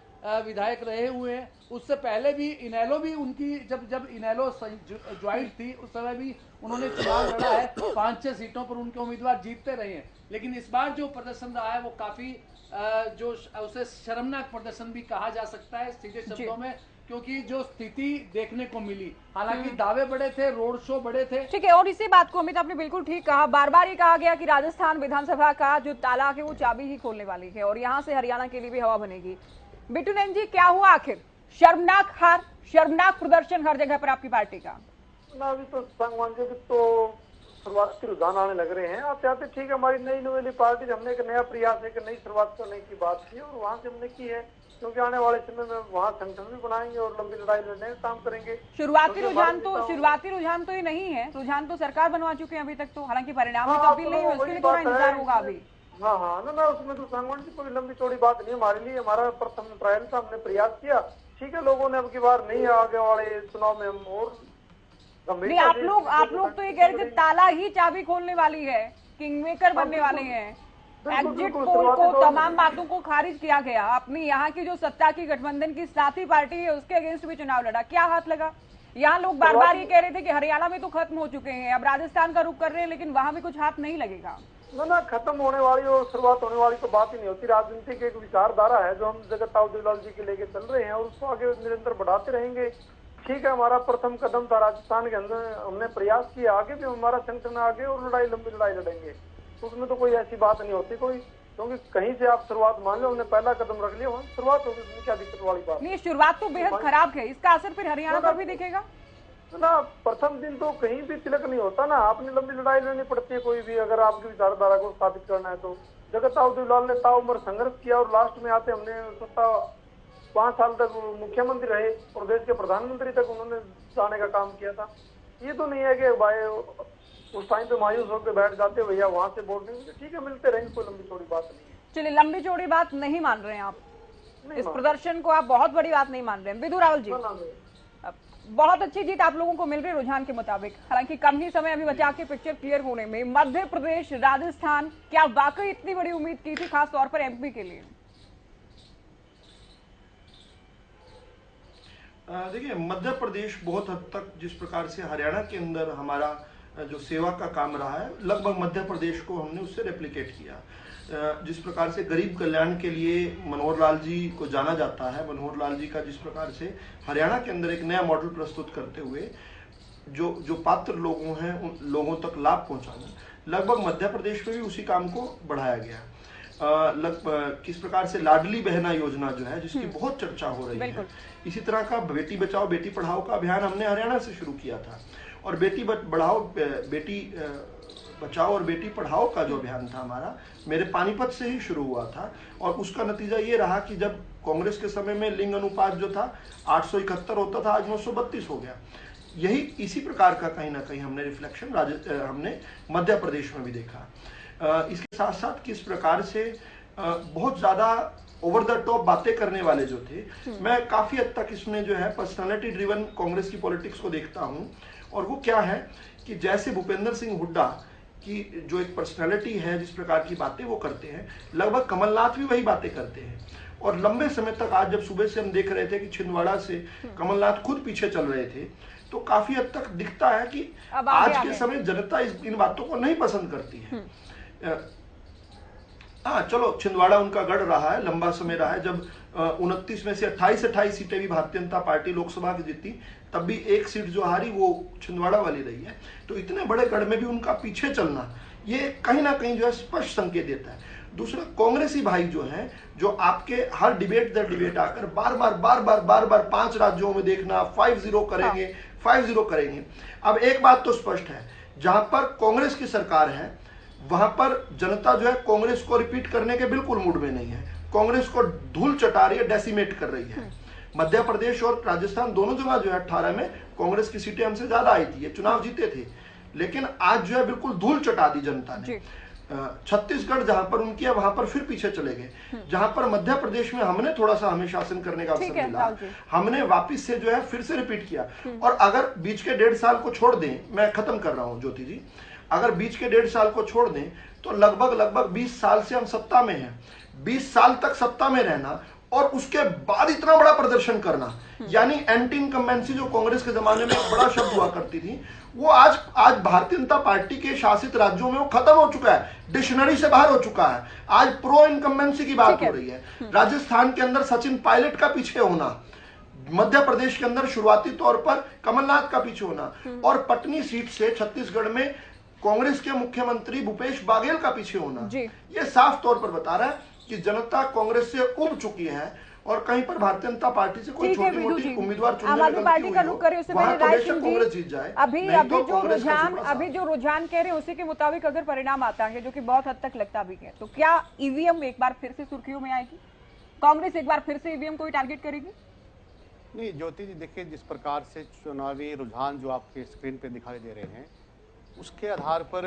विधायक रहे हुए हैं। उससे पहले भी इनेलो भी उनकी जब इनेलो ज्वाइंट थी उस समय भी उन्होंने चुनाव लड़ा है। 5-6 सीटों पर उनके उम्मीदवार जीतते रहे हैं। लेकिन इस बार जो प्रदर्शन रहा है वो काफी जो उसे शर्मनाक प्रदर्शन भी कहा जा सकता है सीधे शब्दों में, क्योंकि जो स्थिति देखने को मिली, हालांकि दावे बड़े थे, रोड शो बड़े थे। ठीक है, और इसी बात को अमित आपने बिल्कुल ठीक कहा। बार बार ये कहा गया कि राजस्थान विधानसभा का जो ताला है वो चाबी ही खोलने वाली है और यहाँ से हरियाणा के लिए भी हवा बनेगी। बिट्टू नैन जी, क्या हुआ आखिर? शर्मनाक हार, शर्मनाक प्रदर्शन हर जगह पर आपकी पार्टी का। अभी तो संगवान जी तो शुरुआती रुझान आने लग रहे हैं। आते आते ठीक है, हमारी नई नवेली पार्टी, हमने एक नया प्रयास है कि नई शुरुआत करने की बात की और वहाँ से हमने की है, क्योंकि आने वाले समय में वहाँ संगठन भी बनाएंगे और लंबी लड़ाई लड़ने का काम करेंगे। शुरुआती रुझान तो ये नहीं है, रुझान तो सरकार बनवा चुके हैं अभी तक तो, हालांकि परिणाम तब्दील नहीं हुए, उसके लिए थोड़ा इंतजार होगा अभी। हाँ ना उसमें तो सांगवान जी कोई लंबी चौड़ी बात नहीं हमारे लिए। हमारा प्रथम ट्रायल था, हमने प्रयास किया, ठीक है। लोगों ने अब की बार नहीं, आगे वाले चुनाव में हम और नहीं। आप लोग तो ये कह रहे थे ताला ही चाबी खोलने वाली है, किंगमेकर बनने वाले हैं। एग्जिट पोल को, तमाम बातों को खारिज किया गया। अपनी यहाँ की जो सत्ता की गठबंधन की साथी पार्टी है उसके अगेंस्ट भी चुनाव लड़ा, क्या हाथ लगा? यहाँ लोग बार बार ये कह रहे थे कि हरियाणा में तो खत्म हो चुके हैं, अब राजस्थान का रुख कर रहे हैं, लेकिन वहां भी कुछ हाथ नहीं लगेगा। ना खत्म होने वाली और शुरुआत होने वाली तो बात ही नहीं होती। राजनीति की एक विचारधारा है जो हम जगत ताऊदीलाल जी के लेके चल रहे हैं और उसको आगे निरंतर बढ़ाते रहेंगे। ठीक है, हमारा प्रथम कदम था राजस्थान के अंदर, हमने प्रयास किया, आगे भी हमारा संगठन आगे और लंबी लड़ाई लड़ेंगे। उसमें तो कोई ऐसी बात नहीं होती कोई, क्योंकि कहीं से आप शुरुआत मान लो, हमने पहला कदम रख लिया, वहाँ शुरुआत होगी, उसमें क्या दिक्कत वाली बात नहीं। शुरुआत तो बेहद खराब है, इसका असर फिर हरियाणा पर भी दिखेगा ना। प्रथम दिन तो कहीं भी तिलक नहीं होता ना, आपने लंबी लड़ाई लड़नी पड़ती है कोई भी, अगर आपकी विचारधारा को स्थापित करना है तो। जगत ताऊदीलाल ने ताउम्र संघर्ष किया और लास्ट में आते हमने सत्ता 5 साल तक मुख्यमंत्री रहे और देश के प्रधानमंत्री तक उन्होंने जाने का काम किया था। ये तो नहीं है कि भाई उस टाइम पे मायूस होकर बैठ जाते भैया वहां से बोल देंगे, ठीक है मिलते रहेंगे, कोई लंबी चौड़ी बात नहीं है। चलिए, लंबी चौड़ी बात नहीं मान रहे हैं आप, इस प्रदर्शन को आप बहुत बड़ी बात नहीं मान रहे हैं। विदु रावल जी, बहुत अच्छी जीत आप लोगों को मिल रही रुझान के मुताबिक, हालांकि कम ही समय अभी बचा के पिक्चर क्लियर होने में। मध्य प्रदेश, राजस्थान, क्या वाकई इतनी बड़ी उम्मीद की थी खास तौर पर एमपी के लिए? देखिए, मध्य प्रदेश बहुत हद तक जिस प्रकार से हरियाणा के अंदर हमारा जो सेवा का काम रहा है, लगभग मध्य प्रदेश को हमने उससे रेप्लिकेट किया। जिस प्रकार से गरीब कल्याण के लिए मनोहर लाल जी को जाना जाता है, मनोहर लाल जी का जिस प्रकार से हरियाणा के अंदर एक नया मॉडल प्रस्तुत करते हुए जो पात्र लोगों हैं उन लोगों तक लाभ पहुंचाना, लगभग मध्य प्रदेश में भी उसी काम को बढ़ाया गया। किस प्रकार से लाडली बहना योजना जो है, जिसकी बहुत चर्चा हो रही है, इसी तरह का बेटी बचाओ बेटी पढ़ाओ का अभियान हमने हरियाणा से शुरू किया था। और बेटी बढ़ाओ बेटी बचाओ और बेटी पढ़ाओ का जो अभियान था हमारा, मेरे पानीपत से ही शुरू हुआ था। और उसका नतीजा ये रहा कि जब कांग्रेस के समय में लिंग अनुपात जो था 871 होता था, आज 932 हो गया। यही इसी प्रकार का कहीं ना कहीं हमने रिफ्लेक्शन हमने मध्य प्रदेश में भी देखा। इसके साथ साथ किस प्रकार से बहुत ज्यादा ओवर द टॉप बातें करने वाले जो थे, मैं काफी हद तक इसमें जो है पर्सनालिटी ड्रिवन कांग्रेस की पॉलिटिक्स को देखता हूं। और वो क्या है कि जैसे भूपेंद्र सिंह हुड्डा की जो एक पर्सनालिटी है, जिस प्रकार की बातें वो करते हैं, लगभग कमलनाथ भी वही बातें करते हैं। और लंबे समय तक, आज जब सुबह से हम देख रहे थे कि छिंदवाड़ा से कमलनाथ खुद पीछे चल रहे थे, तो काफी हद तक दिखता है कि आज के समय जनता इन बातों को नहीं पसंद करती है। हाँ, चलो छिंदवाड़ा उनका गढ़ रहा है, लंबा समय रहा है। जब 29 में से 28 सीटें भी भारतीय जनता पार्टी लोकसभा की जीती, तब भी एक सीट जो हारी वो छिंदवाड़ा वाली रही है। तो इतने बड़े गढ़ में भी उनका पीछे चलना, ये कहीं ना कहीं जो है स्पष्ट संकेत देता है। दूसरा, कांग्रेसी भाई जो हैं, जो आपके हर डिबेट दर डिबेट आकर बार बार 5 राज्यों में देखना 5-0 करेंगे, 5-0 करेंगे। अब एक बात तो स्पष्ट है, जहां पर कांग्रेस की सरकार है वहां पर जनता जो है कांग्रेस को रिपीट करने के बिल्कुल मूड में नहीं है, कांग्रेस को धूल चटा रही है, डेसिमेट कर रही है। मध्य प्रदेश और राजस्थान दोनों जगह जो है 18 में कांग्रेस की सीटें हमसे ज्यादा आई थी, ये चुनाव जीते थे, लेकिन आज जो है बिल्कुल धूल चटा दी जनता ने। छत्तीसगढ़ जहां पर उनकी है वहां पर फिर पीछे चले गए। जहां पर मध्य प्रदेश में हमने थोड़ा सा हमें शासन करने का अवसर मिला, हमने वापिस से जो है फिर से रिपीट किया। और अगर बीच के 1.5 साल को छोड़ दें, मैं खत्म कर रहा हूं ज्योति जी, अगर बीच के 1.5 साल को छोड़ दें तो लगभग 20 साल से हम सत्ता में हैं। 20 साल तक सत्ता में रहना और उसके बाद इतना बड़ा प्रदर्शन करना, यानी एंटी इनकम्बेंसी जो कांग्रेस के जमाने में एक बड़ा शब्द हुआ करती थी, वो आज भारतीय जनता पार्टी के शासित राज्यों में वो खत्म हो चुका है, डिक्शनरी से बाहर हो चुका है। आज प्रो इनकम्बेंसी की बात हो रही है। राजस्थान के अंदर सचिन पायलट का पीछे होना, मध्य प्रदेश के अंदर शुरुआती तौर पर कमलनाथ का पीछे होना, और पटनी सीट से छत्तीसगढ़ में कांग्रेस के मुख्यमंत्री भूपेश बाघेल का पीछे होना, ये साफ तौर पर बता रहा है कि जनता कांग्रेस से उब चुकी है और कहीं पर भारतीय जनता पार्टी से कोई छोटी मोटी उम्मीदवार चुनने में गलती पार्टी का रुख करे, उससे पहले कांग्रेस जीत जाए। अभी जो रुझान कह रहे हैं उसी के मुताबिक अगर परिणाम आता है, जो कि बहुत हद तक लगता भी है, तो क्या ईवीएम एक बार फिर से सुर्खियों में आएगी? कांग्रेस एक बार फिर से ईवीएम को टारगेट करेगी? नहीं ज्योति जी, देखिए जिस प्रकार से चुनावी रुझान जो आपके स्क्रीन पे दिखाई दे रहे हैं, उसके आधार पर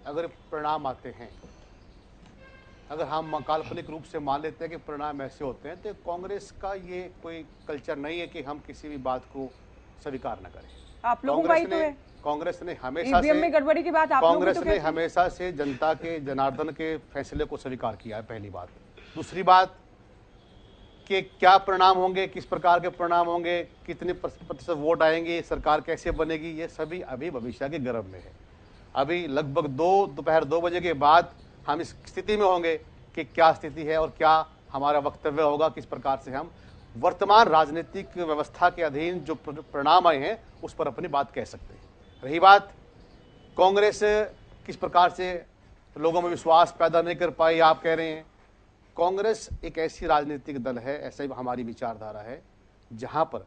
अगर परिणाम आते हैं, अगर हम काल्पनिक रूप से मान लेते हैं कि परिणाम ऐसे होते हैं, तो कांग्रेस का ये कोई कल्चर नहीं है कि हम किसी भी बात को स्वीकार न करें। आप लोगों का ही तो है। कांग्रेस ने हमेशा से में गड़बड़ी की बात आप कांग्रेस ने हमेशा से जनता के जनार्दन के फैसले को स्वीकार किया है, पहली बात। दूसरी बात कि क्या परिणाम होंगे, किस प्रकार के परिणाम होंगे, कितने प्रतिशत वोट आएंगे, सरकार कैसे बनेगी, ये सभी अभी भविष्य के गर्भ में है। अभी लगभग दोपहर 2 बजे के बाद हम इस स्थिति में होंगे कि क्या स्थिति है और क्या हमारा वक्तव्य होगा, किस प्रकार से हम वर्तमान राजनीतिक व्यवस्था के अधीन जो परिणाम आए हैं उस पर अपनी बात कह सकते हैं। रही बात कांग्रेस किस प्रकार से लोगों में विश्वास पैदा नहीं कर पाई, आप कह रहे हैं, कांग्रेस एक ऐसी राजनीतिक दल है, ऐसा ही हमारी विचारधारा है, जहां पर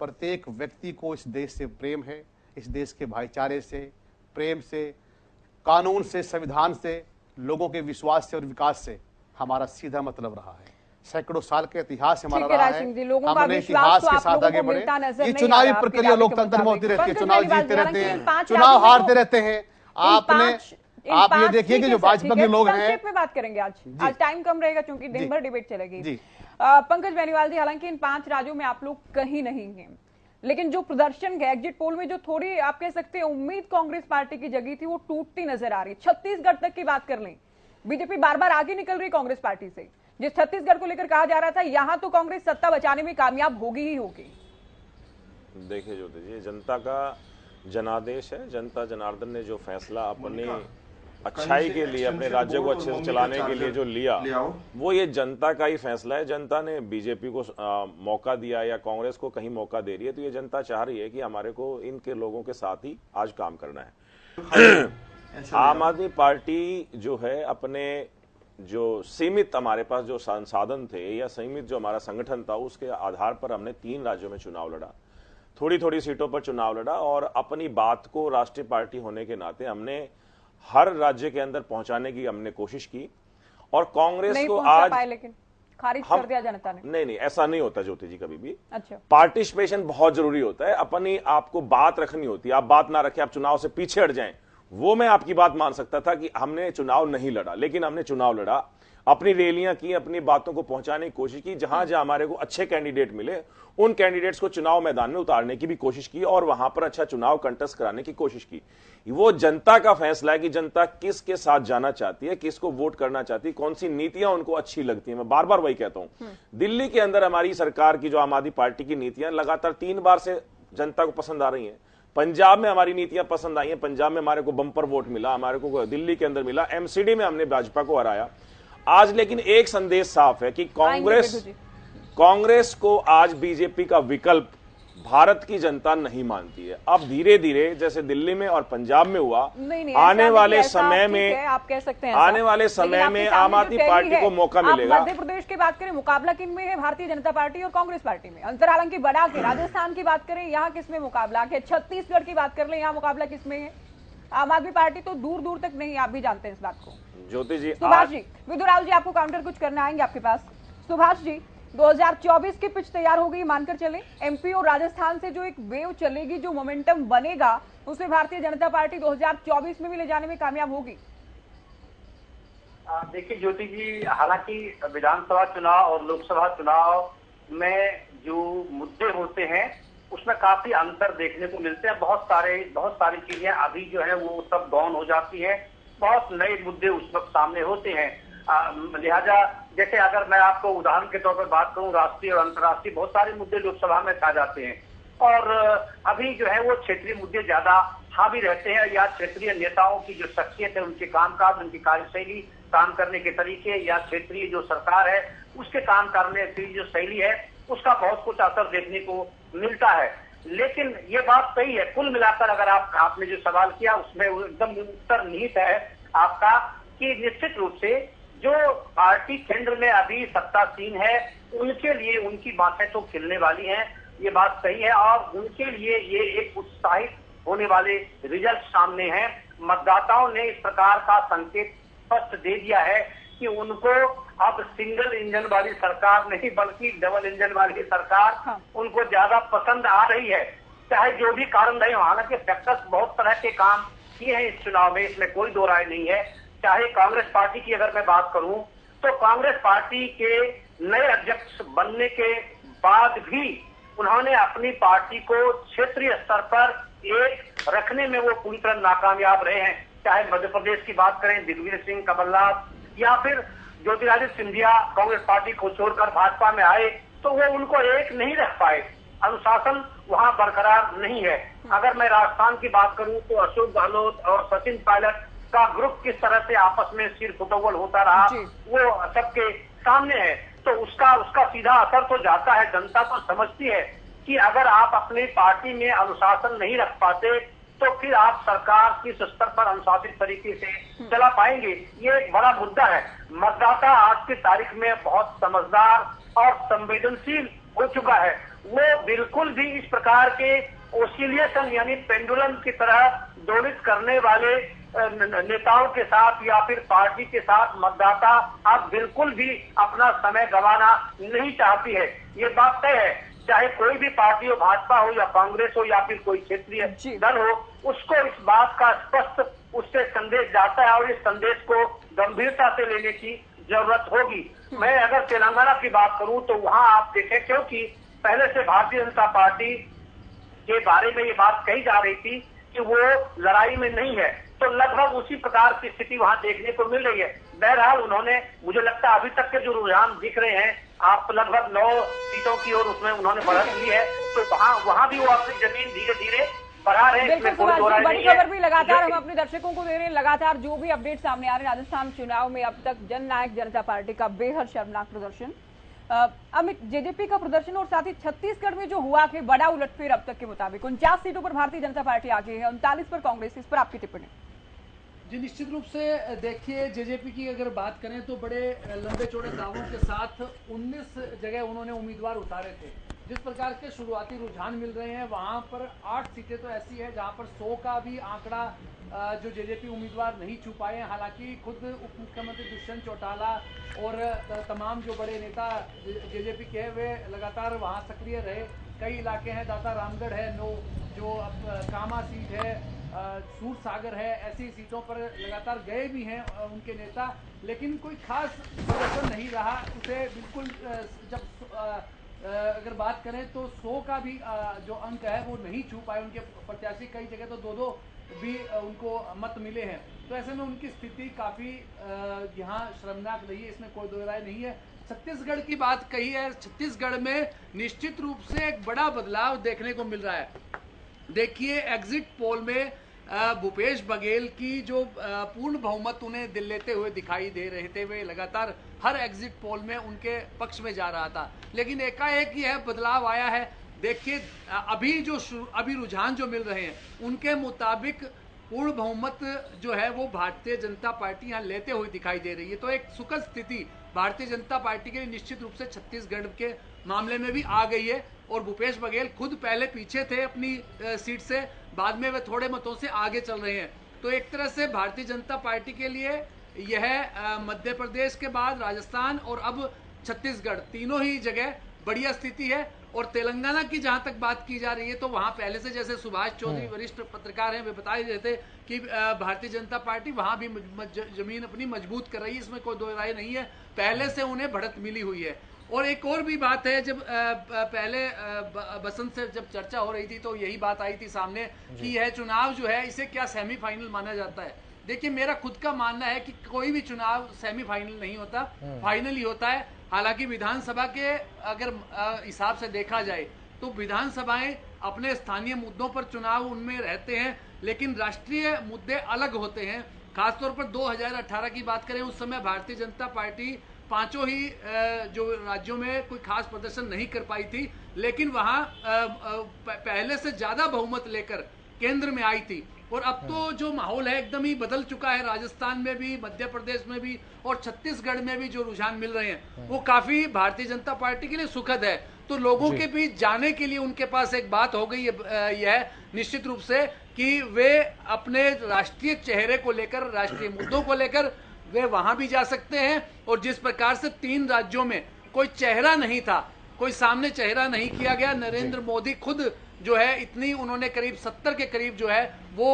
प्रत्येक व्यक्ति को इस देश से प्रेम है, इस देश के भाईचारे से, प्रेम से, कानून से, संविधान से, लोगों के विश्वास से और विकास से हमारा सीधा मतलब रहा है। सैकड़ों साल के इतिहास हमारा रहा है, हमने इतिहास के साथ आगे बढ़े। ये चुनावी प्रक्रिया लोकतंत्र में होती रहती है, चुनाव जीतते रहते हैं, चुनाव हारते रहते हैं। आप ये देखिए कि जो भाजपा के लोग हैं, संक्षेप में बात करेंगे आज टाइम कम रहेगा क्योंकि दिन भर डिबेट चलेगी। पंकज बेनीवाल जी, हालांकि इन 5 राज्यों में आप लोग कहीं नहीं हैं, लेकिन जो प्रदर्शन है एग्जिट पोल में, जो थोड़ी आप कह सकते हैं उम्मीद कांग्रेस पार्टी की जगी थी, वो टूटती नजर आ रही है। छत्तीसगढ़ तक की बात कर लें, बीजेपी बार बार आगे निकल रही कांग्रेस पार्टी से। जिस छत्तीसगढ़ को लेकर कहा जा रहा था यहां तो कांग्रेस सत्ता बचाने में कामयाब होगी ही होगी। देखिए ज्योति जी, जनता का जनादेश है, जनता जनार्दन ने जो फैसला अपनी अच्छाई के लिए, अपने राज्य को अच्छे से चलाने के लिए जो लिया, वो ये जनता का ही फैसला है। जनता ने बीजेपी को मौका दिया या कांग्रेस को कहीं मौका दे रही है, तो ये जनता चाह रही है कि हमारे को इनके लोगों के साथ ही आज काम करना है। आम आदमी पार्टी जो है, अपने जो सीमित हमारे पास जो संसाधन थे या सीमित जो हमारा संगठन था, उसके आधार पर हमने 3 राज्यों में चुनाव लड़ा, थोड़ी थोड़ी सीटों पर चुनाव लड़ा, और अपनी बात को राष्ट्रीय पार्टी होने के नाते हमने हर राज्य के अंदर पहुंचाने की हमने कोशिश की और कांग्रेस नहीं को पहुंचा आज पाए, लेकिन खारिज कर दिया जनता ने। नहीं, ऐसा नहीं होता ज्योति जी कभी भी। अच्छा, पार्टिसिपेशन बहुत जरूरी होता है, अपनी आपको बात रखनी होती है। आप बात ना रखें, आप चुनाव से पीछे हट जाएं, वो मैं आपकी बात मान सकता था कि हमने चुनाव नहीं लड़ा, लेकिन हमने चुनाव लड़ा, अपनी रैलियां की, अपनी बातों को पहुंचाने की कोशिश की। जहां जहां हमारे को अच्छे कैंडिडेट मिले उन कैंडिडेट्स को चुनाव मैदान में उतारने की भी कोशिश की और वहां पर अच्छा चुनाव कंटेस्ट कराने की कोशिश की। वो जनता का फैसला है कि जनता किसके साथ जाना चाहती है, किसको वोट करना चाहती है, कौन सी नीतियां उनको अच्छी लगती है। मैं बार बार वही कहता हूं, दिल्ली के अंदर हमारी सरकार की जो आम आदमी पार्टी की नीतियां लगातार 3 बार से जनता को पसंद आ रही हैं। पंजाब में हमारी नीतियां पसंद आई हैं, पंजाब में हमारे को बम्पर वोट मिला, हमारे को दिल्ली के अंदर मिला, एमसीडी में हमने भाजपा को हराया आज। लेकिन एक संदेश साफ है कि कांग्रेस को आज बीजेपी का विकल्प भारत की जनता नहीं मानती है। अब धीरे धीरे जैसे दिल्ली में और पंजाब में हुआ, आने वाले समय में आप कह सकते हैं, आने वाले समय में आम आदमी पार्टी को मौका मिलेगा। मध्य प्रदेश की बात करें, मुकाबला किन में है? भारतीय जनता पार्टी और कांग्रेस पार्टी में अंतर हालांकि बड़ा के। राजस्थान की बात करें, यहाँ किसमें मुकाबला है? छत्तीसगढ़ की बात कर ले, यहाँ मुकाबला किसमें है? आम आदमी पार्टी तो दूर दूर तक नहीं, आप भी जानते हैं इस बात को। ज्योति जी, सुभाष जी, विदुराव जी आपको काउंटर कुछ करना आएंगे आपके पास। सुभाष जी, 2024 की पिच तैयार हो गई, मानकर चले एमपी और राजस्थान से जो एक वेव चलेगी, जो मोमेंटम बनेगा, उसे भारतीय जनता पार्टी 2024 में भी ले जाने में कामयाब होगी। देखिए ज्योति जी, हालांकि विधानसभा चुनाव और लोकसभा चुनाव में जो मुद्दे होते हैं उसमें काफी अंतर देखने को मिलते हैं। बहुत सारी चीजें अभी जो है वो सब गौन हो जाती है, बहुत नए मुद्दे उस वक्त सामने होते हैं। लिहाजा जैसे अगर मैं आपको उदाहरण के तौर पर बात करूं, राष्ट्रीय और अंतर्राष्ट्रीय बहुत सारे मुद्दे लोकसभा में आ जाते हैं और अभी जो है वो क्षेत्रीय मुद्दे ज्यादा हावी रहते हैं, या क्षेत्रीय नेताओं की जो शख्सियत है, उनके कामकाज, उनकी कार्यशैली, काम करने के तरीके, या क्षेत्रीय जो सरकार है उसके काम करने की जो शैली है, उसका बहुत कुछ असर देखने को मिलता है। लेकिन ये बात सही है, कुल मिलाकर अगर आपने जो सवाल किया उसमें एकदम उत्तर निहित है आपका कि निश्चित रूप से जो पार्टी केंद्र में अभी सत्तासीन है उनके लिए उनकी बातें तो खिलने वाली हैं, ये बात सही है, और उनके लिए ये एक उत्साहित होने वाले रिजल्ट सामने हैं। मतदाताओं ने इस प्रकार का संकेत स्पष्ट दे दिया है कि उनको अब सिंगल इंजन वाली सरकार नहीं बल्कि डबल इंजन वाली सरकार उनको ज्यादा पसंद आ रही है, चाहे जो भी कारण रहे। हालांकि फैक्टर्स बहुत तरह के काम किए हैं इस चुनाव में, इसमें कोई दो राय नहीं है। चाहे कांग्रेस पार्टी की अगर मैं बात करूं तो कांग्रेस पार्टी के नए अध्यक्ष बनने के बाद भी उन्होंने अपनी पार्टी को क्षेत्रीय स्तर पर एक रखने में वो पूरी तरह नाकामयाब रहे हैं। चाहे मध्य प्रदेश की बात करें, दिग्विजय सिंह, कमलनाथ, या फिर ज्योतिरादित्य सिंधिया कांग्रेस पार्टी को छोड़कर भाजपा में आए तो वो उनको एक नहीं रख पाए, अनुशासन वहां बरकरार नहीं है। अगर मैं राजस्थान की बात करूं तो अशोक गहलोत और सचिन पायलट का ग्रुप किस तरह से आपस में सिर फुटबॉल होता रहा वो सबके सामने है, तो उसका सीधा असर तो जाता है। जनता तो समझती है कि अगर आप अपनी पार्टी में अनुशासन नहीं रख पाते तो फिर आप सरकार किस स्तर पर अनुशासित तरीके से चला पाएंगे, ये एक बड़ा मुद्दा है। मतदाता आज की तारीख में बहुत समझदार और संवेदनशील हो चुका है, वो बिल्कुल भी इस प्रकार के ओसिलेशन यानी पेंडुलम की तरह दोलित करने वाले नेताओं के साथ या फिर पार्टी के साथ मतदाता अब बिल्कुल भी अपना समय गंवाना नहीं चाहती है। ये बात तय है, चाहे कोई भी पार्टी हो, भाजपा हो या कांग्रेस हो या फिर कोई क्षेत्रीय दल हो, उसको इस बात का स्पष्ट उससे संदेश जाता है और इस संदेश को गंभीरता से लेने की जरूरत होगी। मैं अगर तेलंगाना की बात करूं तो वहां आप देखें, क्योंकि पहले से भारतीय जनता पार्टी के बारे में ये बात कही जा रही थी कि वो लड़ाई में नहीं है, तो लगभग उसी प्रकार की स्थिति वहां देखने को मिल रही है। बहरहाल उन्होंने, मुझे लगता है अभी तक के जो रुझान दिख रहे हैं, आप लगभग 9 सीटों की ओर उसमें उन्होंने बढ़त ली है, तो वहां भी वो अपनी जमीन धीरे धीरे बढ़ा रहे हैं। बड़ी खबर भी लगातार हम अपने दर्शकों को दे रहे हैं, लगातार जो भी अपडेट सामने आ रहे हैं राजस्थान चुनाव में अब तक जननायक जनता पार्टी का बेहद शर्मनाक प्रदर्शन, अमित जेजेपी का प्रदर्शन, और साथ ही छत्तीसगढ़ में जो हुआ कि बड़ा उलटफेर अब तक के मुताबिक 49 सीटों पर भारतीय जनता पार्टी आगे है, 39 पर कांग्रेस, इस पर आपकी टिप्पणी? जी निश्चित रूप से देखिए, जेजेपी की अगर बात करें तो बड़े लंबे चौड़े दावों के साथ 19 जगह उन्होंने उम्मीदवार उतारे थे जिस प्रकार के शुरुआती रुझान मिल रहे हैं वहां पर 8 सीटें तो ऐसी है जहां पर 100 का भी आंकड़ा जो जेजेपी उम्मीदवार नहीं छू पाए हैं। हालांकि खुद उप मुख्यमंत्री दुष्यंत चौटाला और तमाम जो बड़े नेता जेजेपी के हैं वे लगातार वहां सक्रिय रहे। कई इलाके हैं, दाता रामगढ़ है, जो अब कामा सीट है, सूर सागर है, ऐसी सीटों पर लगातार गए भी हैं उनके नेता, लेकिन कोई खास प्रदर्शन नहीं रहा। उसे बिल्कुल जब अगर बात करें तो 100 का भी जो अंक है वो नहीं छू पाए उनके प्रत्याशी। कई जगह तो 2-2 भी उनको मत मिले हैं। तो ऐसे में उनकी स्थिति काफ़ी यहाँ शर्मनाक रही है, इसमें कोई दो राय नहीं है। छत्तीसगढ़ की बात कही है, छत्तीसगढ़ में निश्चित रूप से एक बड़ा बदलाव देखने को मिल रहा है। देखिए एग्जिट पोल में भूपेश बघेल की जो पूर्ण बहुमत उन्हें दिल लेते हुए दिखाई दे रहे थे, वे लगातार हर एग्जिट पोल में उनके पक्ष में जा रहा था, लेकिन एकाएक यह बदलाव आया है। देखिए अभी रुझान जो मिल रहे हैं उनके मुताबिक पूर्ण बहुमत जो है वो भारतीय जनता पार्टी यहाँ लेते हुए दिखाई दे रही है। तो एक सुखद स्थिति भारतीय जनता पार्टी के लिए निश्चित रूप से छत्तीसगढ़ के मामले में भी आ गई है। और भूपेश बघेल खुद पहले पीछे थे अपनी सीट से, बाद में वे थोड़े मतों से आगे चल रहे हैं। तो एक तरह से भारतीय जनता पार्टी के लिए यह मध्य प्रदेश के बाद राजस्थान और अब छत्तीसगढ़ तीनों ही जगह बढ़िया स्थिति है। और तेलंगाना की जहां तक बात की जा रही है तो वहां पहले से, जैसे सुभाष चौधरी वरिष्ठ पत्रकार हैं, वे बता ही रहे थे कि भारतीय जनता पार्टी वहां भी जमीन अपनी मजबूत कर रही है, इसमें कोई दो राय नहीं है। पहले से उन्हें बढ़त मिली हुई है। और एक और भी बात है, जब पहले बसंत से जब चर्चा हो रही थी तो यही बात आई थी सामने कि यह चुनाव जो है इसे क्या सेमीफाइनल माना जाता है। देखिए मेरा खुद का मानना है कि कोई भी चुनाव सेमीफाइनल नहीं होता, फाइनल ही होता है। हालांकि विधानसभा के अगर हिसाब से देखा जाए तो विधानसभाएं अपने स्थानीय मुद्दों पर चुनाव उनमें रहते हैं, लेकिन राष्ट्रीय मुद्दे अलग होते हैं। खासतौर पर 2018 की बात करें, उस समय भारतीय जनता पार्टी पांचों ही जो राज्यों में कोई खास प्रदर्शन नहीं कर पाई थी, लेकिन वहां पहले से ज्यादा बहुमत लेकर केंद्र में आई थी। और अब तो जो माहौल है एकदम ही बदल चुका है। राजस्थान में भी, मध्य प्रदेश में भी और छत्तीसगढ़ में भी जो रुझान मिल रहे हैं वो काफी भारतीय जनता पार्टी के लिए सुखद है। तो लोगों के बीच जाने के लिए उनके पास एक बात हो गई है यह निश्चित रूप से कि वे अपने राष्ट्रीय चेहरे को लेकर, राष्ट्रीय मुद्दों को लेकर वे वहां भी जा सकते हैं। और जिस प्रकार से 3 राज्यों में कोई चेहरा नहीं था, कोई सामने चेहरा नहीं किया गया, नरेंद्र मोदी खुद जो है इतनी उन्होंने करीब 70 के करीब जो है वो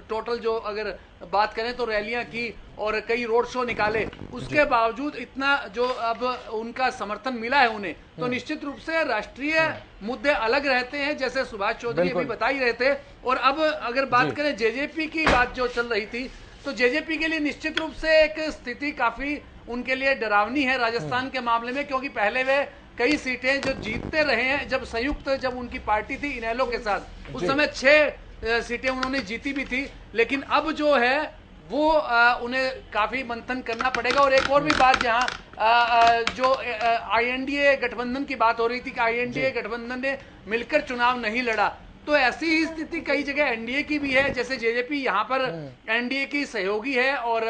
टोटल जो अगर बात करें तो रैलियां की और कई रोड शो निकाले, उसके बावजूद इतना जो अब उनका समर्थन मिला है उन्हें, तो निश्चित रूप से राष्ट्रीय मुद्दे अलग रहते हैं, जैसे सुभाष चौधरी अभी बता ही रहे थे। और अब अगर बात करें जेजेपी की बात जो चल रही थी, तो जेजेपी के लिए निश्चित रूप से एक स्थिति काफी उनके लिए डरावनी है राजस्थान के मामले में, क्योंकि पहले वे कई सीटें जो जीतते रहे हैं, जब उनकी पार्टी थी इनेलो के साथ, उस समय 6 सीटें उन्होंने जीती भी थी, लेकिन अब जो है वो उन्हें काफी मंथन करना पड़ेगा। और एक और भी बात, जहां जो आईएनडीए गठबंधन की बात हो रही थी कि आईएनडीए गठबंधन ने मिलकर चुनाव नहीं लड़ा, तो ऐसी ही स्थिति कई जगह एनडीए की भी है। जैसे जेजेपी यहाँ पर एनडीए की सहयोगी है और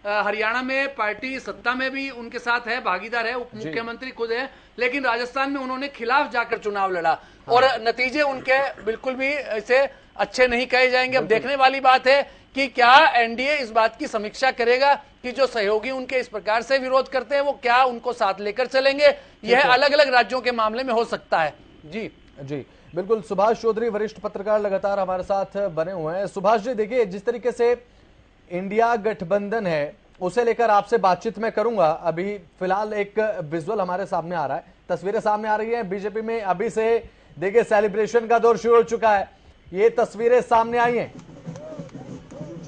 हरियाणा में पार्टी सत्ता में भी उनके साथ है, भागीदार है, उप मुख्यमंत्री खुद है, लेकिन राजस्थान में उन्होंने खिलाफ जाकर चुनाव लड़ा और नतीजे उनके बिल्कुल भी ऐसे अच्छे नहीं कहे जाएंगे। अब देखने वाली बात है कि क्या एनडीए इस बात की समीक्षा करेगा कि जो सहयोगी उनके इस प्रकार से विरोध करते हैं वो क्या उनको साथ लेकर चलेंगे। यह अलग अलग राज्यों के मामले में हो सकता है। जी जी बिल्कुल। सुभाष चौधरी वरिष्ठ पत्रकार लगातार हमारे साथ बने हुए हैं। सुभाष जी देखिए, जिस तरीके से इंडिया गठबंधन है उसे लेकर आपसे बातचीत मैं करूंगा। अभी फिलहाल एक विजुअल हमारे सामने आ रहा है, तस्वीरें सामने आ रही है। बीजेपी में अभी से देखिए सेलिब्रेशन का दौर शुरू हो चुका है, ये तस्वीरें सामने आई हैं।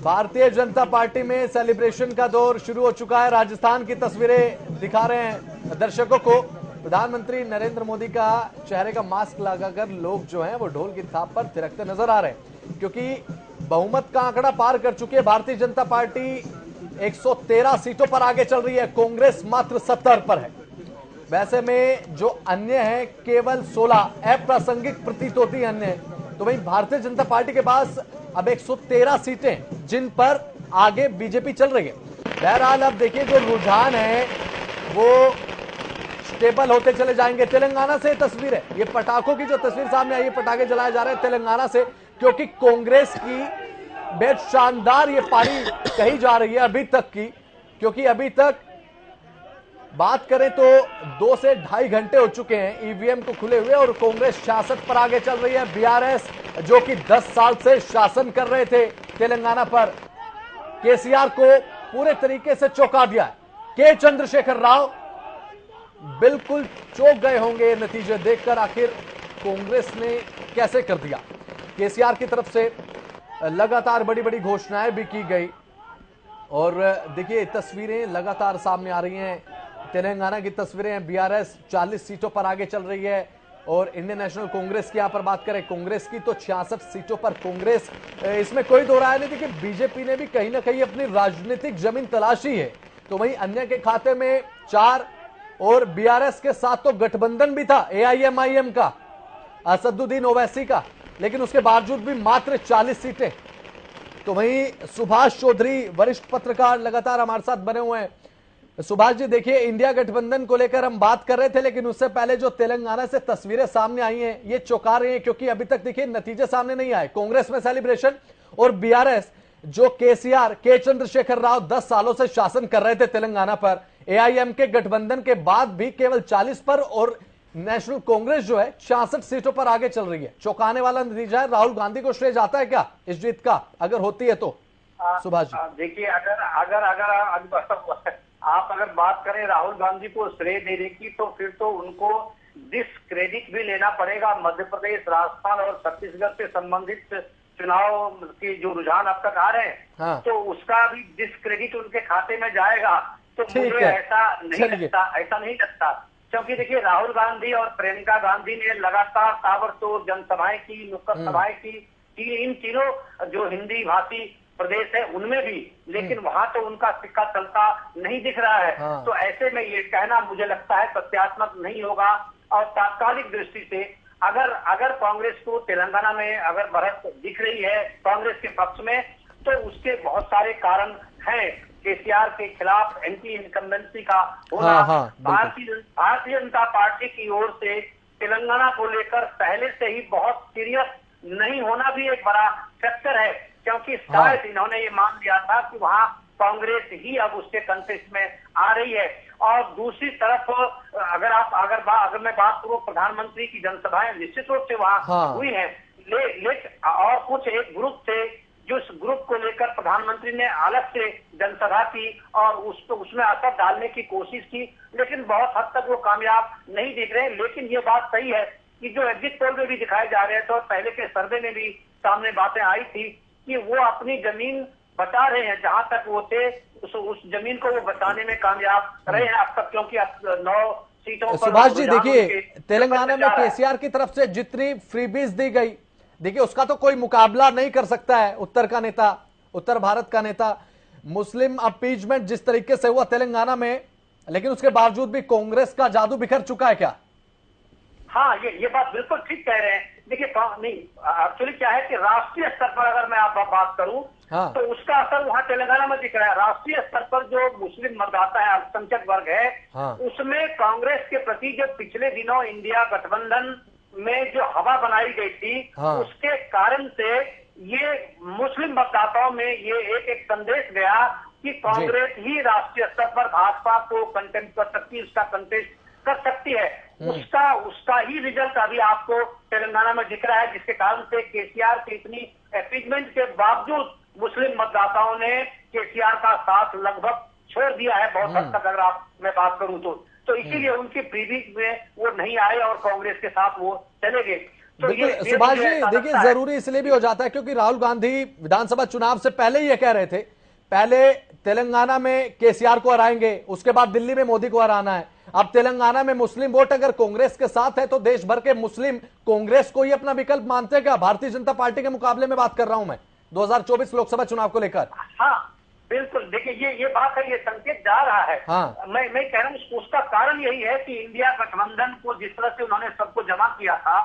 भारतीय जनता पार्टी में सेलिब्रेशन का दौर शुरू हो चुका है। राजस्थान की तस्वीरें दिखा रहे हैं दर्शकों को। प्रधानमंत्री नरेंद्र मोदी का चेहरे का मास्क लगाकर लोग जो हैं वो ढोल की थाप पर थिरकते नजर आ रहे हैं, क्योंकि बहुमत का आंकड़ा पार कर चुकी है भारतीय जनता पार्टी। 113 सीटों पर आगे चल रही है, कांग्रेस मात्र 70 पर है। वैसे में जो अन्य है केवल 16 अप्रासंगिक प्रतीत होती है अन्य। तो वहीं भारतीय जनता पार्टी के पास अब 113 सीटें जिन पर आगे बीजेपी चल रही है। बहरहाल अब देखिए जो रुझान है वो स्टेबल होते चले जाएंगे। तेलंगाना से तस्वीर है, ये पटाखों की जो तस्वीर सामने आई है, पटाखे जलाए जा रहे हैं तेलंगाना से, क्योंकि कांग्रेस की बेहद शानदार ये पारी कही जा रही है अभी तक की, क्योंकि अभी तक बात करें तो 2 से ढाई घंटे हो चुके हैं ईवीएम को खुले हुए और कांग्रेस 66 पर आगे चल रही है। बीआरएस जो कि 10 साल से शासन कर रहे थे तेलंगाना पर, केसीआर को पूरे तरीके से चौंका दिया है। के चंद्रशेखर राव बिल्कुल चौंक गए होंगे नतीजे देखकर, आखिर कांग्रेस ने कैसे कर दिया। केसीआर की तरफ से लगातार बड़ी बड़ी घोषणाएं भी की गई और देखिए तस्वीरें लगातार सामने आ रही हैं। तेलंगाना की तस्वीरें हैं, बीआरएस 40 सीटों पर आगे चल रही है और इंडियन नेशनल कांग्रेस की यहां पर बात करें कांग्रेस की तो 66 सीटों पर कांग्रेस, इसमें कोई दो राय नहीं। देखिए बीजेपी ने भी कहीं ना कहीं अपनी राजनीतिक जमीन तलाशी है, तो वहीं अन्य के खाते में 4 और बीआरएस के साथ तो गठबंधन भी था एआईएमआईएम का, असदुद्दीन ओवैसी का, लेकिन उसके बावजूद भी मात्र 40 सीटें। तो वहीं सुभाष चौधरी वरिष्ठ पत्रकार लगातार हमारे साथ बने हुए हैं। सुभाष जी देखिए, इंडिया गठबंधन को लेकर हम बात कर रहे थे, लेकिन उससे पहले जो तेलंगाना से तस्वीरें सामने आई हैं ये चौंका रही हैं, क्योंकि अभी तक देखिए नतीजे सामने नहीं आए। कांग्रेस में सेलिब्रेशन और बीआरएस जो केसीआर के चंद्रशेखर राव 10 सालों से शासन कर रहे थे तेलंगाना पर, एआईएम के गठबंधन के बाद भी केवल 40 पर और नेशनल कांग्रेस जो है 66 सीटों पर आगे चल रही है। चौंकाने वाला नतीजा है। राहुल गांधी को श्रेय जाता है क्या इस जीत का, अगर होती है तो? सुभाष जी देखिए, अगर आप अगर बात करें राहुल गांधी को श्रेय देने की, तो फिर तो उनको डिसक्रेडिट भी लेना पड़ेगा। मध्य प्रदेश, राजस्थान और छत्तीसगढ़ से संबंधित चुनाव के जो रुझान अब तक आ रहे हैं, हाँ। तो उसका भी डिसक्रेडिट उनके खाते में जाएगा। तो मुझे ऐसा नहीं लगता, क्योंकि देखिए राहुल गांधी और प्रियंका गांधी ने लगातार ताबड़तोड़ जनसभाएं की, नुक्कड़ सभाएं की, इन तीनों जो हिंदी भाषी प्रदेश है उनमें भी, लेकिन वहां तो उनका सिक्का चलता नहीं दिख रहा है। हाँ। तो ऐसे में ये कहना मुझे लगता है तथ्यात्मक नहीं होगा। और तात्कालिक दृष्टि से अगर कांग्रेस को तेलंगाना में अगर बढ़त दिख रही है कांग्रेस के पक्ष में, तो उसके बहुत सारे कारण हैं। केसीआर के खिलाफ एंटी इनकम्बेंसी का होना, भारतीय जनता पार्टी की ओर से तेलंगाना को लेकर पहले से ही बहुत सीरियस नहीं होना भी एक बड़ा फैक्टर है, क्योंकि शायद इन्होंने ये मान लिया था कि वहाँ कांग्रेस ही अब उसके कंटेस्ट में आ रही है। और दूसरी तरफ अगर मैं बात करूं, प्रधानमंत्री की जनसभाएं निश्चित रूप से वहाँ हुई है, लेकिन और कुछ एक ग्रुप थे जिस ग्रुप को लेकर प्रधानमंत्री ने अलग से जनसभा की और उसमें असर डालने की कोशिश की, लेकिन बहुत हद तक वो कामयाब नहीं दिख रहे। लेकिन ये बात सही है कि जो एग्जिट पोल में भी दिखाए जा रहे थे और पहले के सर्वे में भी सामने बातें आई थी कि वो अपनी जमीन बचा रहे हैं, जहां तक वो थे उस जमीन को वो बचाने में कामयाब रहे हैं अब तक, क्योंकि अब 9 सीटों पर। सुभाष जी देखिए, तेलंगाना में केसीआर की तरफ से जितनी फ्रीबीज दी गई, देखिए उसका तो कोई मुकाबला नहीं कर सकता है उत्तर का नेता, उत्तर भारत का नेता। मुस्लिम अपीजमेंट जिस तरीके से हुआ तेलंगाना में, लेकिन उसके बावजूद भी कांग्रेस का जादू बिखर चुका है क्या? हाँ, ये बात बिल्कुल ठीक कह रहे हैं। देखिए नहीं, एक्चुअली क्या है कि राष्ट्रीय स्तर पर अगर मैं आप बात करूं, तो उसका असर वहाँ तेलंगाना में दिख रहा है। राष्ट्रीय स्तर पर जो मुस्लिम मतदाता है, अल्पसंख्यक वर्ग है, उसमें कांग्रेस के प्रति जो पिछले दिनों इंडिया गठबंधन में जो हवा बनाई गई थी, उसके कारण से ये मुस्लिम मतदाताओं में ये एक संदेश गया कि कांग्रेस ही राष्ट्रीय स्तर पर भाजपा को कंटेस्ट कर सकती है, उसका कंटेस्ट कर सकती है। उसका ही रिजल्ट अभी आपको तेलंगाना में दिख रहा है, जिसके कारण से केसीआर की इतनी अपीजमेंट के बावजूद मुस्लिम मतदाताओं ने केसीआर का साथ लगभग छोड़ दिया है बहुत हद तक, अगर मैं बात करूं तो इसीलिए उनकी प्रीविक में वो नहीं आए और कांग्रेस के साथ वो चले गए। तो ये सुभाष जी देखिए जरूरी इसलिए भी हो जाता है क्योंकि राहुल गांधी विधानसभा चुनाव से पहले ही ये कह रहे थे, पहले तेलंगाना में केसीआर को हराएंगे, उसके बाद दिल्ली में मोदी को हराना है। अब तेलंगाना में मुस्लिम वोट अगर कांग्रेस के साथ है तो देश भर के मुस्लिम कांग्रेस को ही अपना विकल्प मानते हैं क्या? भारतीय जनता पार्टी के मुकाबले में बात कर रहा हूं मैं 2024 लोकसभा चुनाव को लेकर। हाँ बिल्कुल, देखिए ये बात है, ये संकेत जा रहा है। मैं कह रहा हूँ उसका कारण यही है कि इंडिया गठबंधन को जिस तरह से उन्होंने सबको जमा किया था,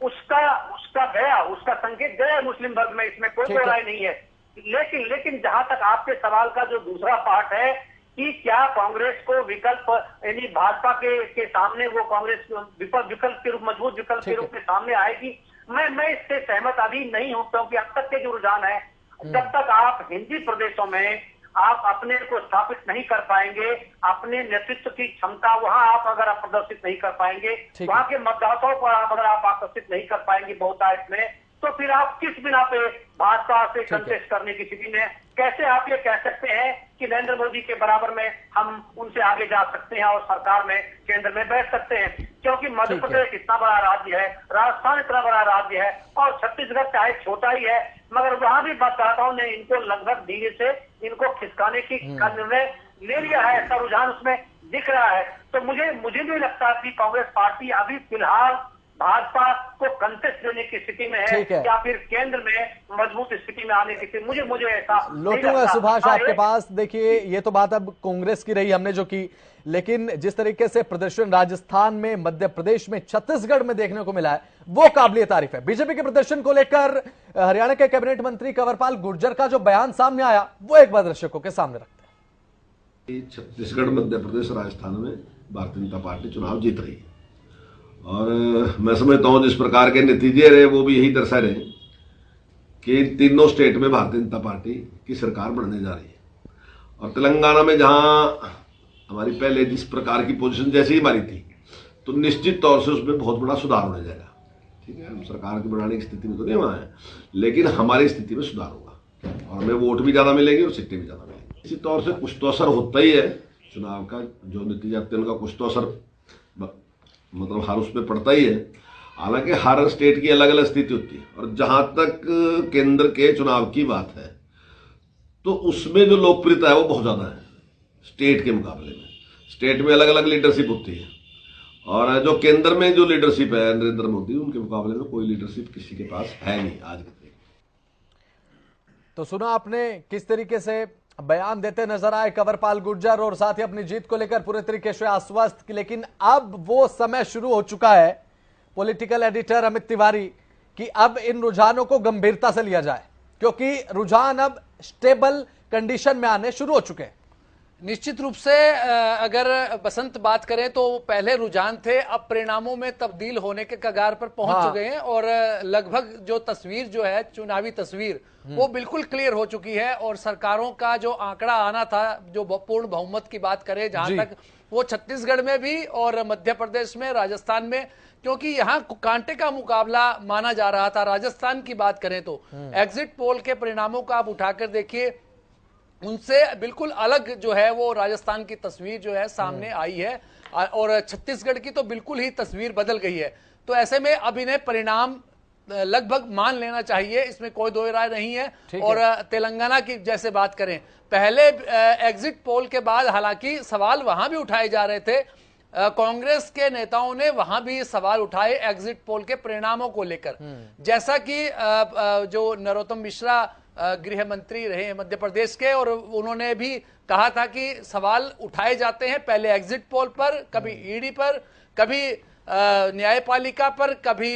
उसका संकेत गया मुस्लिम वर्ग में, इसमें कोई राय नहीं है। लेकिन जहां तक आपके सवाल का जो दूसरा पार्ट है कि क्या कांग्रेस को विकल्प यानी भाजपा के सामने वो कांग्रेस विकल्प के रूप, मजबूत विकल्प के रूप में सामने आएगी। मैं इससे सहमत अभी नहीं हूं, क्योंकि अब तक के जो रुझान है, जब तक आप हिंदी प्रदेशों में आप अपने को स्थापित नहीं कर पाएंगे, अपने नेतृत्व की क्षमता वहां आप अगर आप प्रदर्शित नहीं कर पाएंगे, वहां के मतदाताओं को अगर आप आकर्षित नहीं कर पाएंगे बहुतायत में, तो फिर आप किस बिना पे भाजपा से कंटेस्ट करने की स्थिति में कैसे आप ये कह सकते हैं कि नरेंद्र मोदी के बराबर में हम उनसे आगे जा सकते हैं और सरकार में केंद्र में बैठ सकते हैं? क्योंकि मध्य प्रदेश इतना बड़ा राज्य है, राजस्थान इतना बड़ा राज्य है, और छत्तीसगढ़ चाहे छोटा ही है, मगर वहां भी मतदाताओं ने इनको लगभग धीरे से इनको खिसकाने की निर्णय ले लिया है। ऐसा रुझान उसमें दिख रहा है। तो मुझे नहीं लगता कि कांग्रेस पार्टी अभी फिलहाल भाजपा को कंटेस्ट देने की स्थिति में है या फिर केंद्र में मजबूत स्थिति में आने की स्थिति, मुझे ऐसा लौटूंगा सुभाष आपके पास। देखिए, ये तो बात अब कांग्रेस की रही हमने जो की, लेकिन जिस तरीके से प्रदर्शन राजस्थान में, मध्य प्रदेश में, छत्तीसगढ़ में देखने को मिला है, वो काबिले तारीफ है। बीजेपी के प्रदर्शन को लेकर हरियाणा के कैबिनेट मंत्री कंवरपाल गुर्जर का जो बयान सामने आया, वो एक बार दर्शकों के सामने रखते हैं। छत्तीसगढ़, मध्य प्रदेश, राजस्थान में भारतीय जनता पार्टी चुनाव जीत रही है, और मैं समझता हूं जिस प्रकार के नतीजे रहे वो भी यही दर्शा रहे कि तीनों स्टेट में भारतीय जनता पार्टी की सरकार बनने जा रही है। और तेलंगाना में जहां हमारी पहले जिस प्रकार की पोजीशन जैसी ही हमारी थी, तो निश्चित तौर से उसमें बहुत बड़ा सुधार होने जाएगा। ठीक है, हम सरकार की बनाने की स्थिति में तो नहीं वहां है, लेकिन हमारी स्थिति में सुधार होगा और हमें वोट भी ज्यादा मिलेंगे और सीटें भी ज्यादा मिलेंगी। इसी तौर से कुछ तो असर होता ही है चुनाव का, जो नतीजा आते हैं उनका कुछ तो असर मतलब हर उसमें पड़ता ही है। हालांकि हर स्टेट की अलग अलग स्थिति होती है, और जहां तक केंद्र के चुनाव की बात है, तो उसमें जो लोकप्रियता है वो बहुत ज्यादा है स्टेट के मुकाबले में। स्टेट में अलग अलग लीडरशिप होती है, और जो केंद्र में जो लीडरशिप है नरेंद्र मोदी, उनके मुकाबले में कोई लीडरशिप किसी के पास है नहीं आज के दिन। तो सुना आपने किस तरीके से बयान देते नजर आए कंवरपाल गुर्जर, और साथ ही अपनी जीत को लेकर पूरे तरीके से आश्वस्त। लेकिन अब वो समय शुरू हो चुका है, पॉलिटिकल एडिटर अमित तिवारी, कि अब इन रुझानों को गंभीरता से लिया जाए, क्योंकि रुझान अब स्टेबल कंडीशन में आने शुरू हो चुके हैं। निश्चित रूप से अगर बसंत बात करें तो पहले रुझान थे, अब परिणामों में तब्दील होने के कगार पर पहुंच चुके हैं, और लगभग जो तस्वीर जो है, चुनावी तस्वीर, वो बिल्कुल क्लियर हो चुकी है। और सरकारों का जो आंकड़ा आना था, जो पूर्ण बहुमत की बात करें जहां तक, वो छत्तीसगढ़ में भी और मध्य प्रदेश में, राजस्थान में, क्योंकि यहाँ कांटे का मुकाबला माना जा रहा था। राजस्थान की बात करें तो एग्जिट पोल के परिणामों का आप उठाकर देखिए, उनसे बिल्कुल अलग जो है वो राजस्थान की तस्वीर जो है सामने आई है, और छत्तीसगढ़ की तो बिल्कुल ही तस्वीर बदल गई है। तो ऐसे में अब इन्हें परिणाम लगभग मान लेना चाहिए, इसमें कोई दो राय नहीं है। और तेलंगाना की जैसे बात करें, पहले एग्जिट पोल के बाद हालांकि सवाल वहां भी उठाए जा रहे थे, कांग्रेस के नेताओं ने वहां भी सवाल उठाए एग्जिट पोल के परिणामों को लेकर, जैसा कि जो नरोत्तम मिश्रा गृह मंत्री रहे मध्य प्रदेश के, और उन्होंने भी कहा था कि सवाल उठाए जाते हैं पहले एग्जिट पोल पर, कभी ईडी पर, कभी न्यायपालिका पर, कभी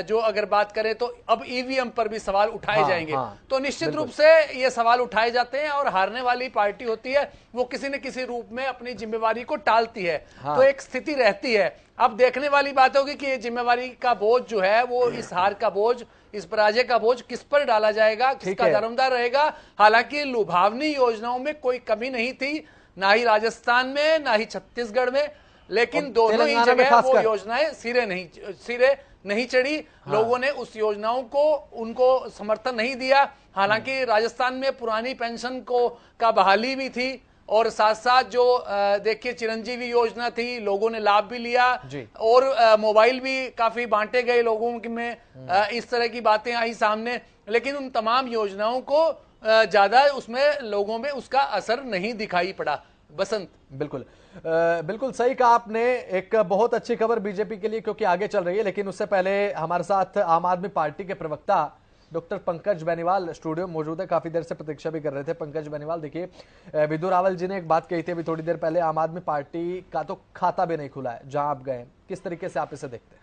जो अगर बात करें तो अब ईवीएम पर भी सवाल उठाए जाएंगे। तो निश्चित रूप से ये सवाल उठाए जाते हैं, और हारने वाली पार्टी होती है वो किसी न किसी रूप में अपनी जिम्मेवारी को टालती है। तो एक स्थिति रहती है। अब देखने वाली बात होगी कि ये जिम्मेवारी का बोझ जो है वो, इस हार का बोझ, इस पराजय का बोझ किस पर डाला जाएगा, किसका दारोमदार रहेगा। हालांकि लुभावनी योजनाओं में कोई कमी नहीं थी, ना ही राजस्थान में, ना ही छत्तीसगढ़ में, लेकिन दोनों ही जगह वो योजनाएं सिरे नहीं चढ़ी। लोगों ने उस योजनाओं को, उनको समर्थन नहीं दिया। हालांकि राजस्थान में पुरानी पेंशन को का बहाली भी थी, और साथ साथ जो देखिए चिरंजीवी योजना थी, लोगों ने लाभ भी लिया, और मोबाइल भी काफी बांटे गए लोगों में, इस तरह की बातें आई सामने। लेकिन उन तमाम योजनाओं को ज्यादा उसमें लोगों में उसका असर नहीं दिखाई पड़ा। बसंत, बिल्कुल सही कहा आपने। एक बहुत अच्छी खबर बीजेपी के लिए, क्योंकि आगे चल रही है। लेकिन उससे पहले हमारे साथ आम आदमी पार्टी के प्रवक्ता डॉक्टर पंकज बेनीवाल स्टूडियो में मौजूद है, काफी देर से प्रतीक्षा भी कर रहे थे। पंकज बेनीवाल, देखिए विधु रावल जी ने एक बात कही थी अभी थोड़ी देर पहले, आम आदमी पार्टी का तो खाता भी नहीं खुला है जहां आप गए, किस तरीके से आप इसे देखते हैं?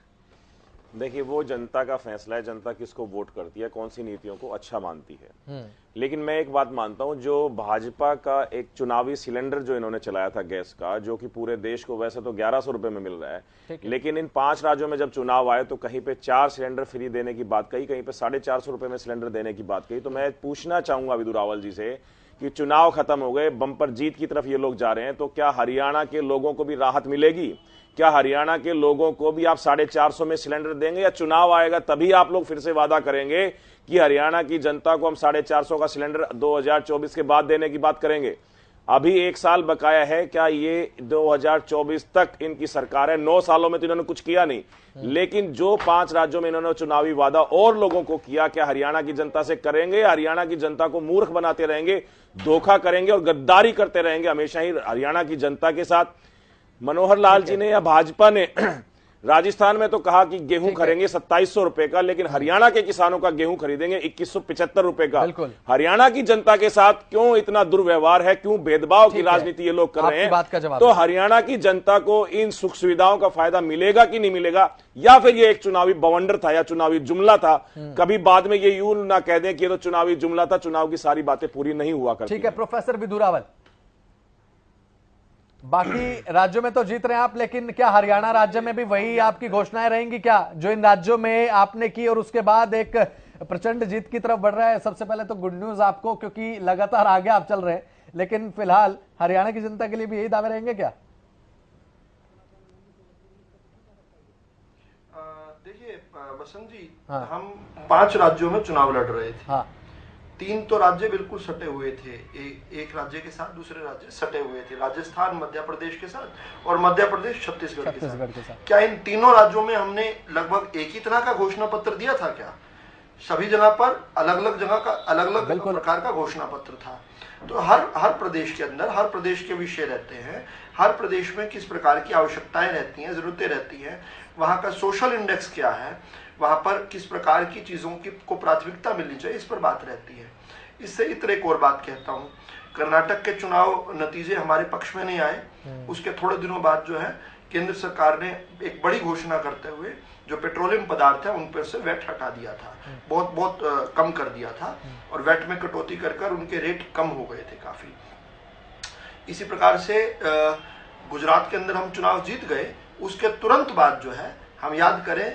देखिए, वो जनता का फैसला है, जनता किसको वोट करती है, कौन सी नीतियों को अच्छा मानती है। लेकिन मैं एक बात मानता हूं, जो भाजपा का एक चुनावी सिलेंडर जो इन्होंने चलाया था गैस का, जो कि पूरे देश को वैसे तो 1100 रुपए में मिल रहा है, लेकिन इन 5 राज्यों में जब चुनाव आए तो कहीं पे 4 सिलेंडर फ्री देने की बात कही, कहीं पे 450 रुपए में सिलेंडर देने की बात कही। तो मैं पूछना चाहूंगा विधु रावल जी से कि चुनाव खत्म हो गए, बम्पर जीत की तरफ ये लोग जा रहे हैं, तो क्या हरियाणा के लोगों को भी राहत मिलेगी? क्या हरियाणा के लोगों को भी आप 450 में सिलेंडर देंगे, या चुनाव आएगा तभी आप लोग फिर से वादा करेंगे कि हरियाणा की जनता को हम 450 का सिलेंडर 2024 के बाद देने की बात करेंगे? अभी 1 साल बकाया है, क्या ये 2024 तक इनकी सरकार है? 9 सालों में तो इन्होंने कुछ किया नहीं, लेकिन जो 5 राज्यों में इन्होंने चुनावी वादा और लोगों को किया, क्या हरियाणा की जनता से करेंगे? हरियाणा की जनता को मूर्ख बनाते रहेंगे, धोखा करेंगे और गद्दारी करते रहेंगे हमेशा ही हरियाणा की जनता के साथ? मनोहर लाल जी ने या भाजपा ने राजस्थान में तो कहा कि गेहूं खरीदेंगे 2700 रुपए का, लेकिन हरियाणा के किसानों का गेहूं खरीदेंगे 2175 रुपए का। हरियाणा की जनता के साथ क्यों इतना दुर्व्यवहार है, क्यों भेदभाव की राजनीति ये लोग कर रहे हैं? तो हरियाणा की जनता को इन सुख सुविधाओं का फायदा मिलेगा कि नहीं मिलेगा, या फिर ये एक चुनावी बवंडर था या चुनावी जुमला था? कभी बाद में ये यूं ना कह दें कि ये तो चुनावी जुमला था, चुनाव की सारी बातें पूरी नहीं हुआ करती। ठीक है प्रोफेसर विधु रावल, बाकी राज्यों में तो जीत रहे हैं आप, लेकिन क्या हरियाणा राज्य में भी वही आपकी घोषणाएं रहेंगी क्या जो इन राज्यों में आपने की, और उसके बाद एक प्रचंड जीत की तरफ बढ़ रहा है? सबसे पहले तो गुड न्यूज आपको, क्योंकि लगातार आगे आप चल रहे हैं, लेकिन फिलहाल हरियाणा की जनता के लिए भी यही दावे रहेंगे क्या? देखिए बसंत जी, हम 5 राज्यों में चुनाव लड़ रहे थे। 3 तो राज्य बिल्कुल सटे हुए थे, एक राज्य के साथ दूसरे राज्य सटे हुए थे, राजस्थान मध्य प्रदेश के साथ और मध्य प्रदेश छत्तीसगढ़ के साथ। क्या इन तीनों राज्यों में हमने लगभग एक ही तरह का घोषणा पत्र दिया था? क्या सभी जगह पर अलग अलग जगह का अलग अलग प्रकार का घोषणा पत्र था? तो हर प्रदेश के अंदर हर प्रदेश के विषय रहते हैं, हर प्रदेश में किस प्रकार की आवश्यकताएं रहती हैं, जरूरतें रहती हैं, वहाँ का सोशल इंडेक्स क्या है, वहां पर किस प्रकार की चीजों की को प्राथमिकता मिलनी चाहिए, इस पर बात रहती है। इससे इतर एक और बात कहता हूँ, कर्नाटक के चुनाव नतीजे हमारे पक्ष में नहीं आए, उसके थोड़े दिनों बाद जो है केंद्र सरकार ने एक बड़ी घोषणा करते हुए जो पेट्रोलियम पदार्थ है उन पर से वैट हटा दिया था, बहुत कम कर दिया था, और वैट में कटौती कर उनके रेट कम हो गए थे काफी। इसी प्रकार से गुजरात के अंदर हम चुनाव जीत गए, उसके तुरंत बाद जो है हम याद करें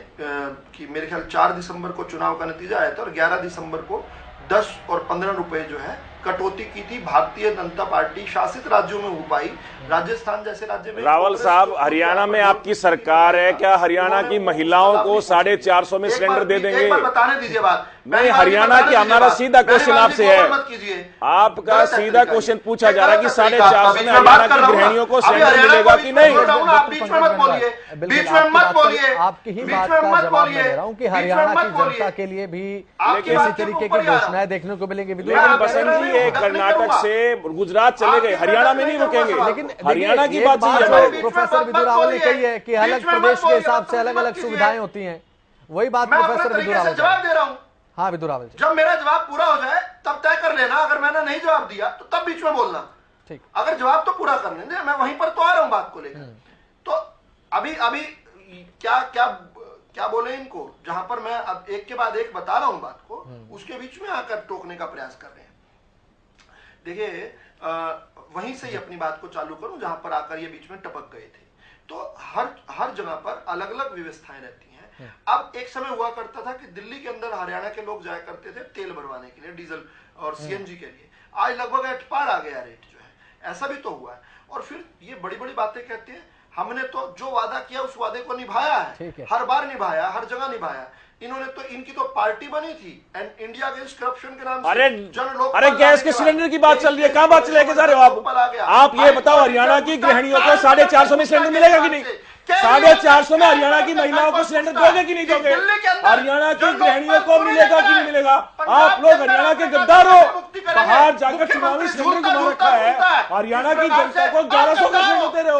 कि मेरे ख्याल 4 दिसंबर को चुनाव का नतीजा आया था और 11 दिसंबर को 10 और 15 रुपए जो है कटौती की थी भारतीय जनता पार्टी शासित राज्यों में हो पाई। राजस्थान जैसे राज्य में रावल साहब, हरियाणा में आपकी सरकार है, क्या हरियाणा की महिलाओं को 450 में सिलेंडर दे देंगे? एक बार बताने दीजिए बात। नहीं, हरियाणा की हमारा सीधा क्वेश्चन आपसे है, आपका सीधा क्वेश्चन पूछा जा रहा है कि 450 में हरियाणा की गृहिणियों को सिलेंडर मिलेगा कि नहीं? आप बीच में मत बोलिए, बीच में मत बोलिए, आपकी ही बात का जवाब मैं दे रहा हूँ कि हरियाणा की जनता के लिए भी इसी तरीके की घोषणाएं देखने को मिलेंगी। ये कर्नाटक से गुजरात चले गए, हरियाणा में नहीं रुकेंगे। लेकिन हरियाणा की बात प्रोफेसर विधु रावल ने कही है कि अलग प्रदेश के हिसाब से अलग अलग सुविधाएं होती हैं, वही बात प्रोफेसर विधु रावल जवाब दे रहा हूं। हाँ विधु रावल, जब मेरा जवाब पूरा हो जाए तब तय कर लेना, अगर मैंने नहीं जवाब दिया तो तब बीच में बोलना। ठीक, अगर जवाब तो पूरा करने दे, मैं वहीं पर तो आ रहा हूं बात को लेकर। तो अभी क्या बोले इनको, जहां पर मैं अब एक के बाद एक बता रहा हूं बात को, उसके बीच में आकर टोकने का प्रयास कर रहे हैं। देखिए वहीं से ही अपनी बात को चालू करूं जहां पर आकर ये बीच में टपक गए थे। तो हर जगह पर अलग अलग व्यवस्थाएं रहती हैं। अब एक समय हुआ करता था कि दिल्ली के अंदर हरियाणा के लोग जाया करते थे तेल भरवाने के लिए, डीजल और सीएनजी के लिए। आज लगभग 8 पार आ गया रेट जो है, ऐसा भी तो हुआ है। और फिर ये बड़ी बड़ी बातें कहते हैं, हमने तो जो वादा किया उस वादे को निभाया है, हर बार निभाया, हर जगह निभाया। इन्होंने तो, इनकी तो पार्टी बनी थी एंड इंडिया अगेंस्ट करप्शन के नाम से। अरे गैस के सिलेंडर की बात चल रही है, कहां बात लेके जा रहे हो आप ये बताओ, हरियाणा की गृहिणियों को 450 में सिलेंडर मिलेगा कि नहीं? 450 में हरियाणा की महिलाओं को सिलेंडर दोगे कि नहीं दोगे? हरियाणा की गृहिणियों को मिलेगा कि नहीं मिलेगा? आप लोग हरियाणा के गद्दार हो, बाहर जाकर चुनावी सिलेंडर घुमा रखा है, हरियाणा की जनता को 1100 का सिलेंडर दे रहे हो,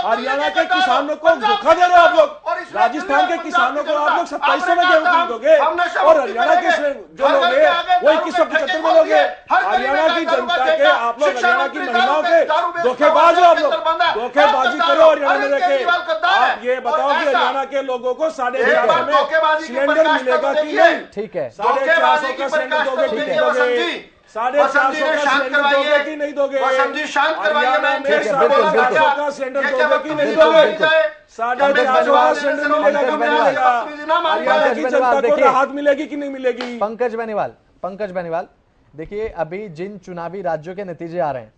हरियाणा के किसानों को धोखा दे रहे हो आप लोग। राजस्थान के किसानों को आप लोग 2700 में गेहूं खरीदोगे और हरियाणा के जो लोग हैं वो 2175 में लोगे। हरियाणा की जनता के आप लोग, हरियाणा की महिलाओं के धोखेबाज हो आप लोग, धोखेबाजी करो हरियाणा में रहकर। आप ये बताओ कि हरियाणा के लोगों को 450 में सिलेंडर मिलेगा कि नहीं? ठीक है, 450 का सिलेंडर दोगे कि नहीं दोगे? 450 का सिलेंडर दोगे कि नहीं दोगे? हरियाणा में 450 का सिलेंडर दोगे कि नहीं दोगे? 450 का सिलेंडर मिलेगा कि नहीं मिलेगा? हरियाणा की जनता को राहत मिलेगी कि नहीं मिलेगी? पंकज बेनीवाल, देखिए अभी जिन चुनावी राज्यों के नतीजे आ रहे हैं